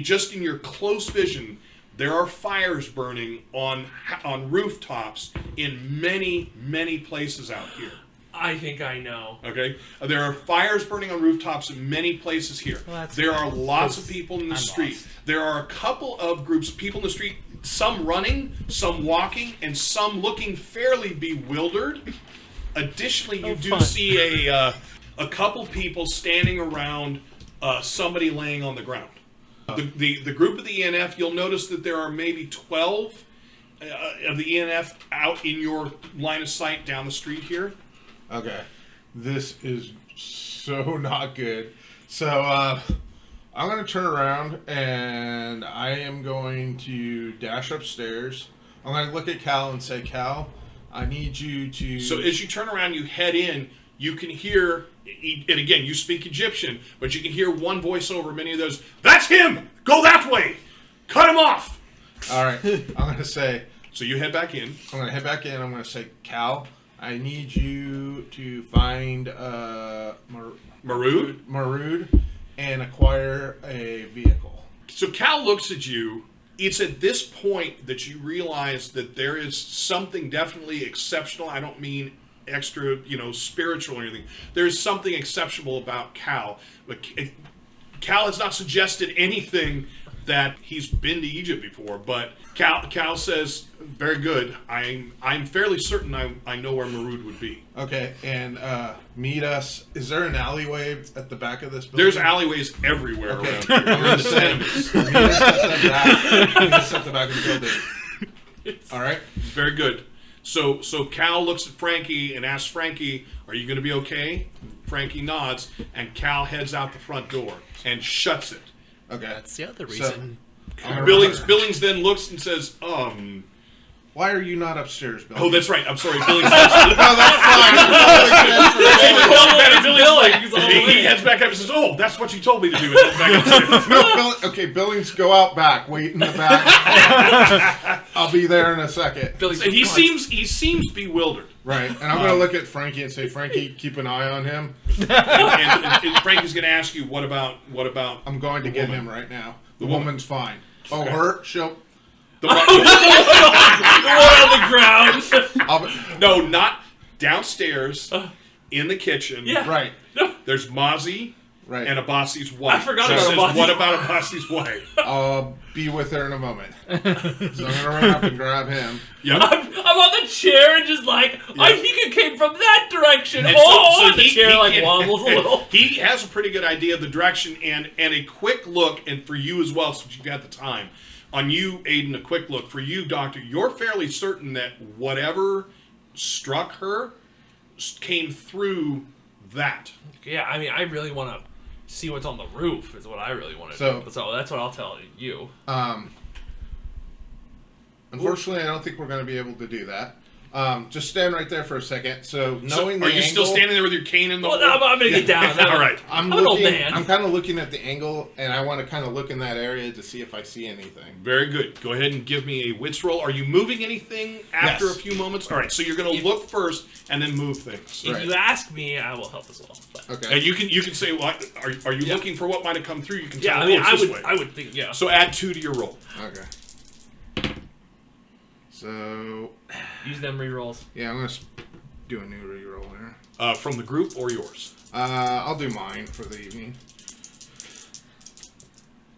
just in your close vision, there are fires burning on rooftops in many, many places out here. I think I know. Okay, there are fires burning on rooftops in many places here. Well, that's there are fine, lots of 'cause people in the I'm street. lost. There are a couple of groups of people in the street, some running, some walking, and some looking fairly bewildered. Additionally, you Oh, do fun. see a couple people standing around somebody laying on the ground. The group of the ENF, you'll notice that there are maybe 12 of the ENF out in your line of sight down the street here. okay. This is so not good. So, I'm going to turn around and I am going to dash upstairs. I'm going to look at Cal and say, Cal, I need you to... So as you turn around, you head in, you can hear, and again, you speak Egyptian, but you can hear one voice over many of those, "That's him! Go that way! Cut him off!" All right. I'm going to say... So you head back in. I'm going to head back in. I'm going to say, Cal, I need you to find Marood. Marood and acquire a vehicle. So Cal looks at you, it's at this point that you realize that there is something definitely exceptional. I don't mean extra, spiritual or anything. There's something exceptional about Cal. But Cal has not suggested anything that he's been to Egypt before, but Cal says, very good. I'm fairly certain I know where Marud would be. Okay, and meet us. Is there an alleyway at the back of this building? There's alleyways everywhere around here. You're in the tenements. Meet us at the back of the building. All right? Very good. So Cal looks at Frankie and asks Frankie, are you going to be okay? Frankie nods, and Cal heads out the front door and shuts it. Okay. That's the other reason. Billings then looks and says, why are you not upstairs, Billings? Oh, that's right. I'm sorry. Billings. No, that's Billings. He heads back up and says, "Oh, that's what you told me to do." And heads back upstairs. No, okay, Billings, go out back. Wait in the back. I'll be there in a second. Billings, He seems bewildered. Right, and I'm going to look at Frankie and say, Frankie, keep an eye on him. And Frankie's going to ask you, what about? I'm going to get him right now. The woman's fine. Oh, her? She'll... the one on the ground. No, not downstairs in the kitchen. Yeah. Right. There's Mozzie Right. and Abasi's wife. I forgot So it about says, Abasi. what about Abasi's wife? I'll be with her in a moment. So I'm going to run up and grab him. Yep. I'm on the chair and just like, I think it came from that direction. And And the he chair like can- wobbles a little. He has a pretty good idea of the direction and a quick look, and for you as well, since you've got the time. On you, Ayden, a quick look. For you, Doctor, you're fairly certain that whatever struck her came through that. Yeah, I mean, I really want to see what's on the roof is what I really want to do. So that's what I'll tell you. Unfortunately, I don't think we're going to be able to do that. Just stand right there for a second. So knowing are the you still angle- standing there with your cane in the Well, I'm going to get down. All right. I'm an old looking. man. I'm kind of looking at the angle, and I want to kind of look in that area to see if I see anything. Very good. Go ahead and give me a wits roll. Are you moving anything after Yes. a few moments? All right, so you're going to look first and then move things. If Right. you ask me, I will help as well. But, Okay. And you can say, what are you Yeah. looking for what might have come through? You can yeah, tell I mean, it's this way. I would think, yeah. So add 2 to your roll. Okay. So Use them rerolls. yeah, I'm gonna do a new reroll here. From the group or yours? I'll do mine for the evening.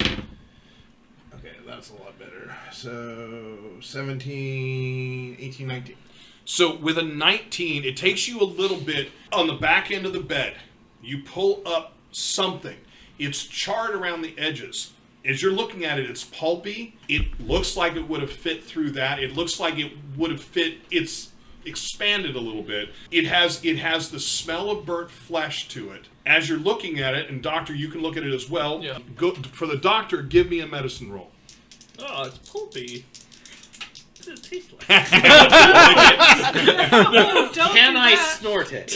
Okay, that's a lot better. So 17, 18, 19. So with a 19, it takes you a little bit on the back end of the bed. You pull up something. It's charred around the edges. As you're looking at it, it's pulpy. It looks like it would have fit through that. It looks like it would have fit. It's expanded a little bit. It has the smell of burnt flesh to it. As you're looking at it, and Doctor, you can look at it as well. Yeah. Go, for the Doctor, give me a medicine roll. Oh, it's pulpy. What does it taste like? Oh, don't Can do I that. snort it?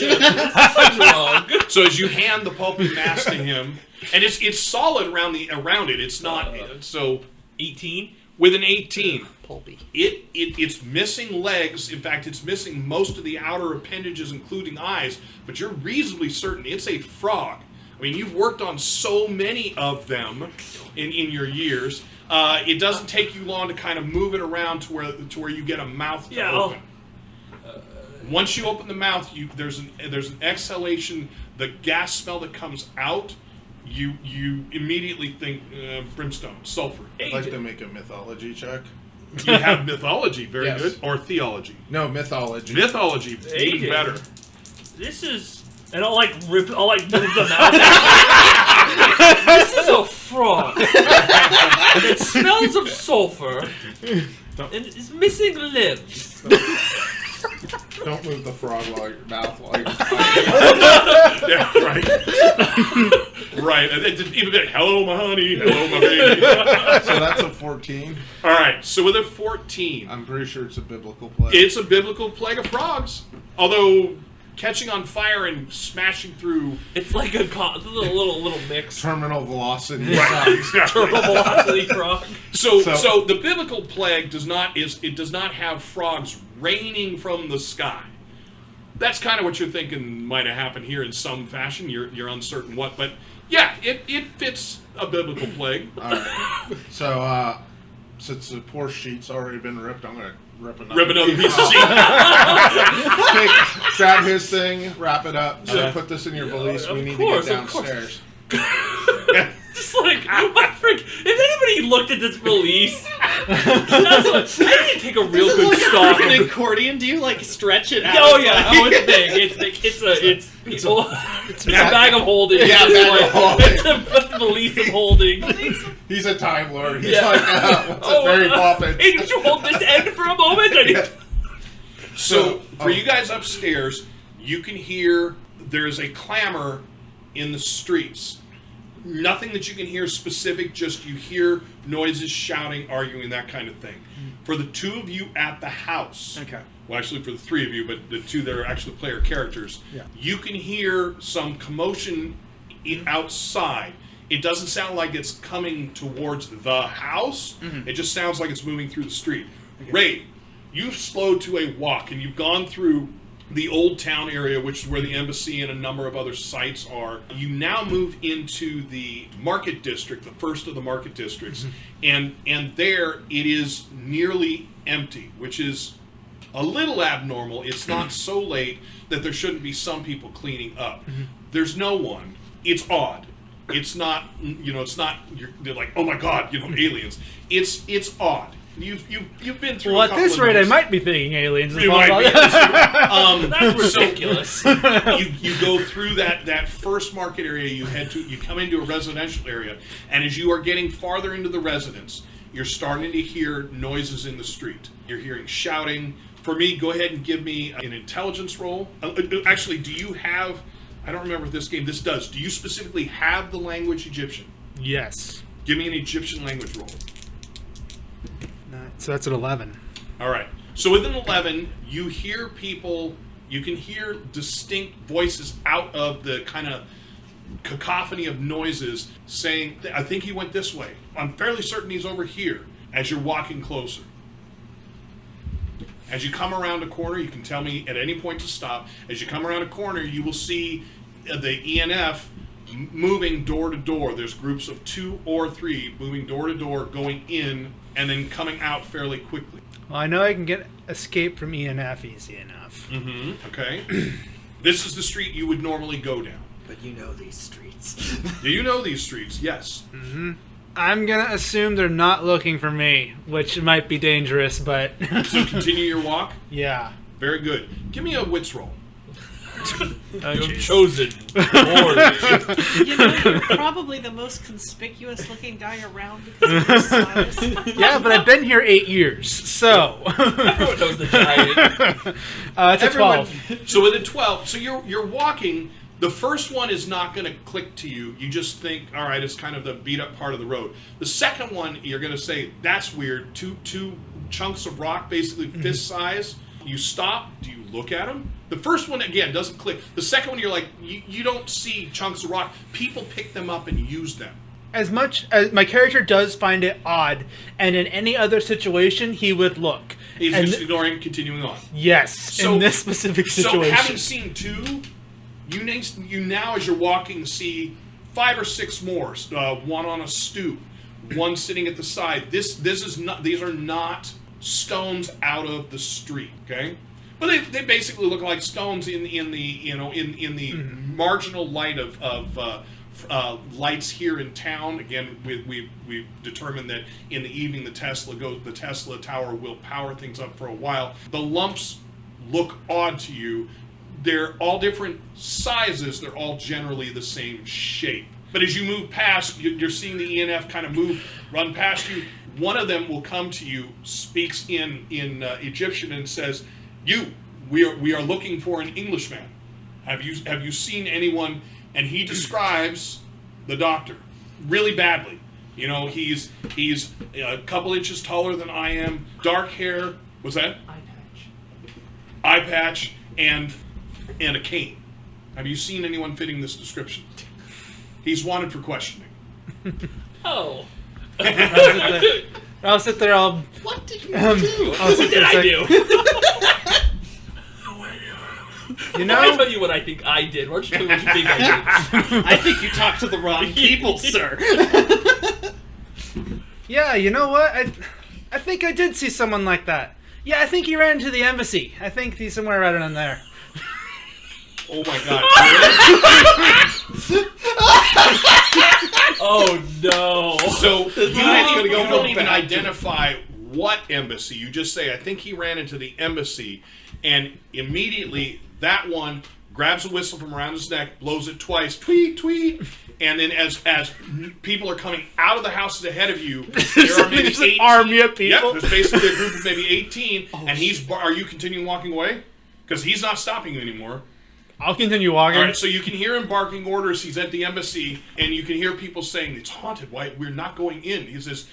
Wrong. So as you hand the pulpy mass to him, and it's solid around it. It's not so 18? with an 18. Pulpy. It's missing legs. In fact, it's missing most of the outer appendages, including eyes. But you're reasonably certain it's a frog. I mean, you've worked on so many of them in your years. It doesn't take you long to kind of move it around to where you get a mouth to open. Once you open the mouth, there's an exhalation. The gas smell that comes out, you immediately think brimstone, sulfur. I'd like to make a mythology check. You have mythology, very Yes. good, or theology. No, mythology. Mythology, even Ayden. better. This is... And I'll like move them out. This is a frog. And it smells of sulfur. And it's missing limbs. Don't move the frog while your mouth while you're Yeah, right. Right. And it's even bit, hello, my honey. Hello, my baby. So that's a 14. All right. So with a 14, I'm pretty sure it's a biblical plague. it's a biblical plague of frogs. Although catching on fire and smashing through. It's like a little mix. Terminal velocity. Turbo velocity frog. So So- the biblical plague does not have frogs raining from the sky. That's kind of what you're thinking might have happened here in some fashion. You're uncertain what, but yeah, it fits a biblical plague. All right. So since the poor sheet's already been ripped, I'm gonna rip another piece of sheet. Grab his thing, wrap it up. So Yeah. put this in your valise. We Of need course, to get of course. downstairs. Just like, my frick, if anybody looked at this release, that's what, I need to take a real Does it good look stock like of an the. accordion? Do you like stretch it out? Oh yeah, oh it's big. It's big. It's a bag of holding. Yeah, It's bag of holding. It's a release of holding. He's a Time Lord. He's Yeah. like, what's it, Mary Poppins? Hey, did you hold this end for a moment? I need So, for you guys upstairs, you can hear there's a clamor in the streets. Nothing that you can hear specific, just you hear noises, shouting, arguing, that kind of thing. For the two of you at the house, Okay. well, actually for the three of you, but the two that are actually player characters, you can hear some commotion outside. It doesn't sound like it's coming towards the house. It just sounds like it's moving through the street. Ray, you've slowed to a walk, and you've gone through the old town area, which is where the embassy and a number of other sites are. You now move into the market district, the first of the market districts, and there it is nearly empty, which is a little abnormal. It's not so late that there shouldn't be some people cleaning up. There's no one. It's odd. It's not, it's not. They're like, oh my god, aliens. It's odd. You've been through. Well, a at couple this of rate, I those. might be thinking aliens. You might be. That's ridiculous. You go through that first market area. You come into a residential area, and as you are getting farther into the residence, you're starting to hear noises in the street. You're hearing shouting. For me, go ahead and give me an intelligence roll. Actually, do you have? I don't remember if this game. This does. Do you specifically have the language Egyptian? Yes. Give me an Egyptian language roll. So that's an 11. All right. So within 11, you hear people, you can hear distinct voices out of the kind of cacophony of noises saying, I think he went this way. I'm fairly certain he's over here, as you're walking closer. As you come around a corner, you can tell me at any point to stop. As you come around a corner, you will see the ENF moving door to door. There's groups of 2 or 3 moving door to door, going in and then coming out fairly quickly. Well, I know I can get escape from ENF easy enough. Okay. This is the street you would normally go down. But you know these streets. Do you know these streets? Yes. I'm gonna assume they're not looking for me, which might be dangerous, but So continue your walk. yeah. Very good. Give me a wits roll. You've chosen. You're probably the most conspicuous looking guy around because of your size. Yeah, but I've been here 8 years, so Everyone knows the giant. it's a 12. So within 12, so you're walking. The first one is not going to click to you. You just think, all right, it's kind of the beat up part of the road. The second one, you're going to say, that's weird. Two chunks of rock, basically fist size. You stop. Do you look at them? The first one, again, doesn't click. The second one, you're like, you don't see chunks of rock. People pick them up and use them. As much as my character does find it odd, and in any other situation, he would look. He's And just ignoring, continuing on. yes, So- in this specific situation. So having seen 2, you now, as you're walking, see 5 or 6 more. One on a stoop, one sitting at the side. This is not. These are not stones out of the street. Okay, but they basically look like stones in the marginal light of lights here in town. Again, we've determined that in the evening the Tesla tower will power things up for a while. The lumps look odd to you. They're all different sizes. They're all generally the same shape. But as you move past, you're seeing the ENF kind of run past you. One of them will come to you, speaks in Egyptian, and says, we are looking for an Englishman. Have you seen anyone?" And he describes the doctor really badly. He's a couple inches taller than I am, dark hair. What's that? Eye patch, and a cane. Have you seen anyone fitting this description? He's wanted for questioning. Oh. I'll sit there. What did you do? I'll What sit did there. I do? You Before I know, tell you what I think I did, why don't you tell me what you think I did? I think you talked to the wrong people, sir. yeah. You know what? I think I did see someone like that. Yeah, I think he ran into the embassy. I think he's somewhere right around there. Oh my god. Oh no. So you guys are going to go don't up even and have to. identify what embassy. You just say, I think he ran into the embassy, and immediately that one grabs a whistle from around his neck, blows it twice, tweet, tweet, and then as people are coming out of the houses ahead of you, there are maybe There's an 18 army of people. Yep, there's basically a group of maybe 18, and are you continuing walking away? Because he's not stopping you anymore. I'll continue walking. All right, so you can hear him barking orders. He's at the embassy, and you can hear people saying, it's haunted. Why? We're not going in. He says,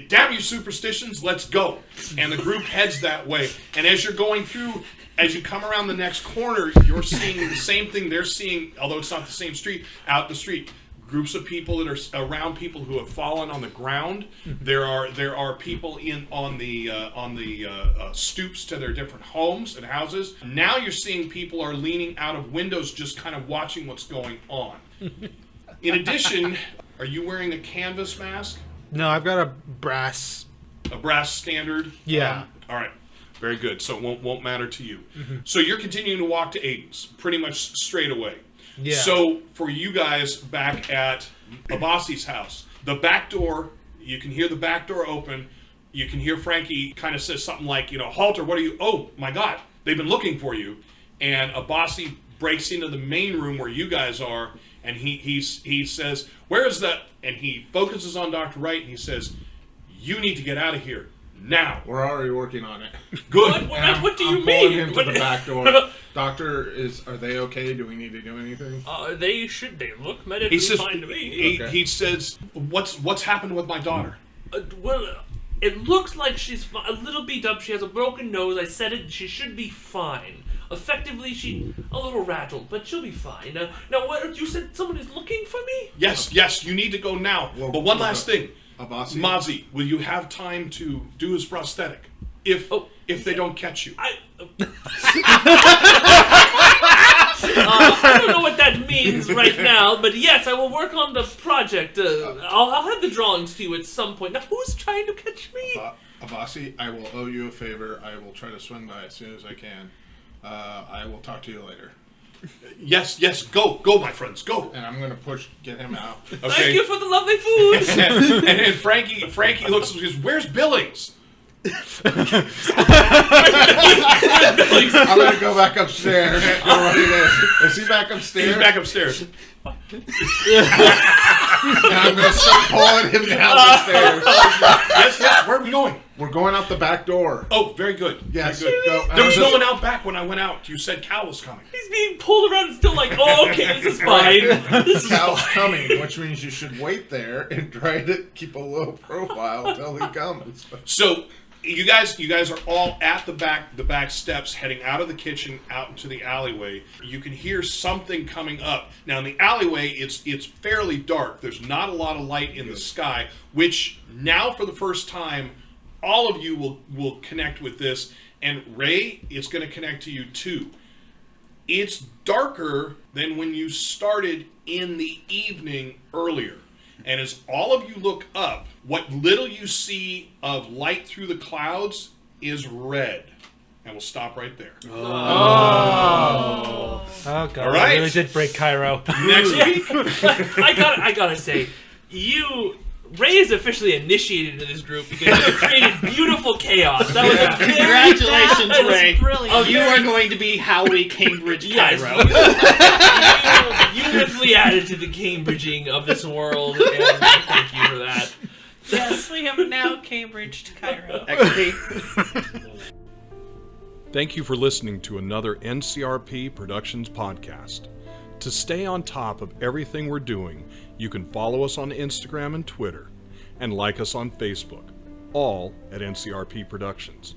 damn you superstitions, let's go. And the group heads that way. And as you're going through, as you come around the next corner, you're seeing the same thing they're seeing, although it's not the same street, out the street. Groups of people that are around people who have fallen on the ground. There are people on the stoops to their different homes and houses. Now you're seeing people are leaning out of windows, just kind of watching what's going on. In addition, are you wearing a canvas mask? No, I've got a brass. A brass standard? Yeah. All right. Very good. So it won't matter to you. So you're continuing to walk to Ayden's pretty much straight away. Yeah. So for you guys back at Abbasi's house, the back door, you can hear the back door open. You can hear Frankie kind of says something like, Halter, what are you? Oh, my God, they've been looking for you. And Abbasi breaks into the main room where you guys are, and he says, where is that? And he focuses on Dr. Wright, and he says, you need to get out of here now. We're already working on it. Good. What do you I'm mean? pulling him to the back door. Doctor, are they okay? Do we need to do anything? They look medically He says, fine to me. Okay. he says, what's happened with my daughter? Well, it looks like she's a little beat up. She has a broken nose. I said it. She should be fine. Effectively, she's a little rattled, but she'll be fine. Now, what you said? Someone is looking for me? Yes, you need to go now. Well, but one last thing. Abbasi? Mozzie, will you have time to do his prosthetic? If they don't catch you. I don't know what that means right now, but yes, I will work on the project. I'll have the drawings to you at some point. Now, who's trying to catch me? Abbasi, I will owe you a favor. I will try to swing by as soon as I can. I will talk to you later. Yes, go, my friends, go. And I'm going to get him out. Okay. Thank you for the lovely food. and Frankie looks and says, where's Billings? I'm going to go back upstairs. Is he back upstairs? He's back upstairs. And I'm going to start pulling him down the stairs. Yes, where are we going? We're going out the back door. Oh, very good. Yes. Very good. Go. There was no one out back when I went out. You said Cal was coming. He's being pulled around and still like, oh, okay, this is fine. This is Cal's fine. coming, which means you should wait there and try to keep a low profile until he comes. So you guys are all at the back steps, heading out of the kitchen, out into the alleyway. You can hear something coming up. Now in the alleyway, it's fairly dark. There's not a lot of light in the sky, which now for the first time, all of you will connect with this, and Ray is going to connect to you too. It's darker than when you started in the evening earlier. And as all of you look up, what little you see of light through the clouds is red. And we'll stop right there. Oh God! All right. I really did break Cairo. Next week, I gotta say, Ray is officially initiated into this group because you created beautiful chaos. That was a very Congratulations, that was Ray. brilliant. You are going to be Howie Cambridge Yes, Cairo. you beautifully added to the Cambridging of this world, and thank you for that. Yes, we have now Cambridge to Cairo. XP. thank you for listening to another NCRP Productions podcast. To stay on top of everything we're doing, you can follow us on Instagram and Twitter, and like us on Facebook, all at NCRP Productions.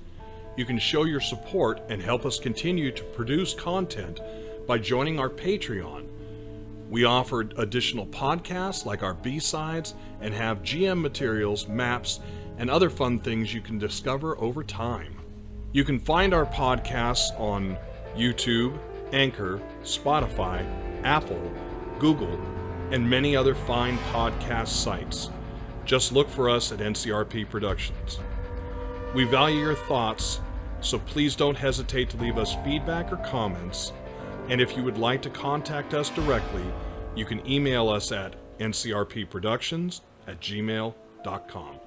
You can show your support and help us continue to produce content by joining our Patreon. We offer additional podcasts like our B-sides and have GM materials, maps, and other fun things you can discover over time. You can find our podcasts on YouTube, Anchor, Spotify, Apple, Google, and many other fine podcast sites. Just look for us at NCRP Productions. We value your thoughts, so please don't hesitate to leave us feedback or comments. And if you would like to contact us directly, you can email us at ncrpproductions@gmail.com.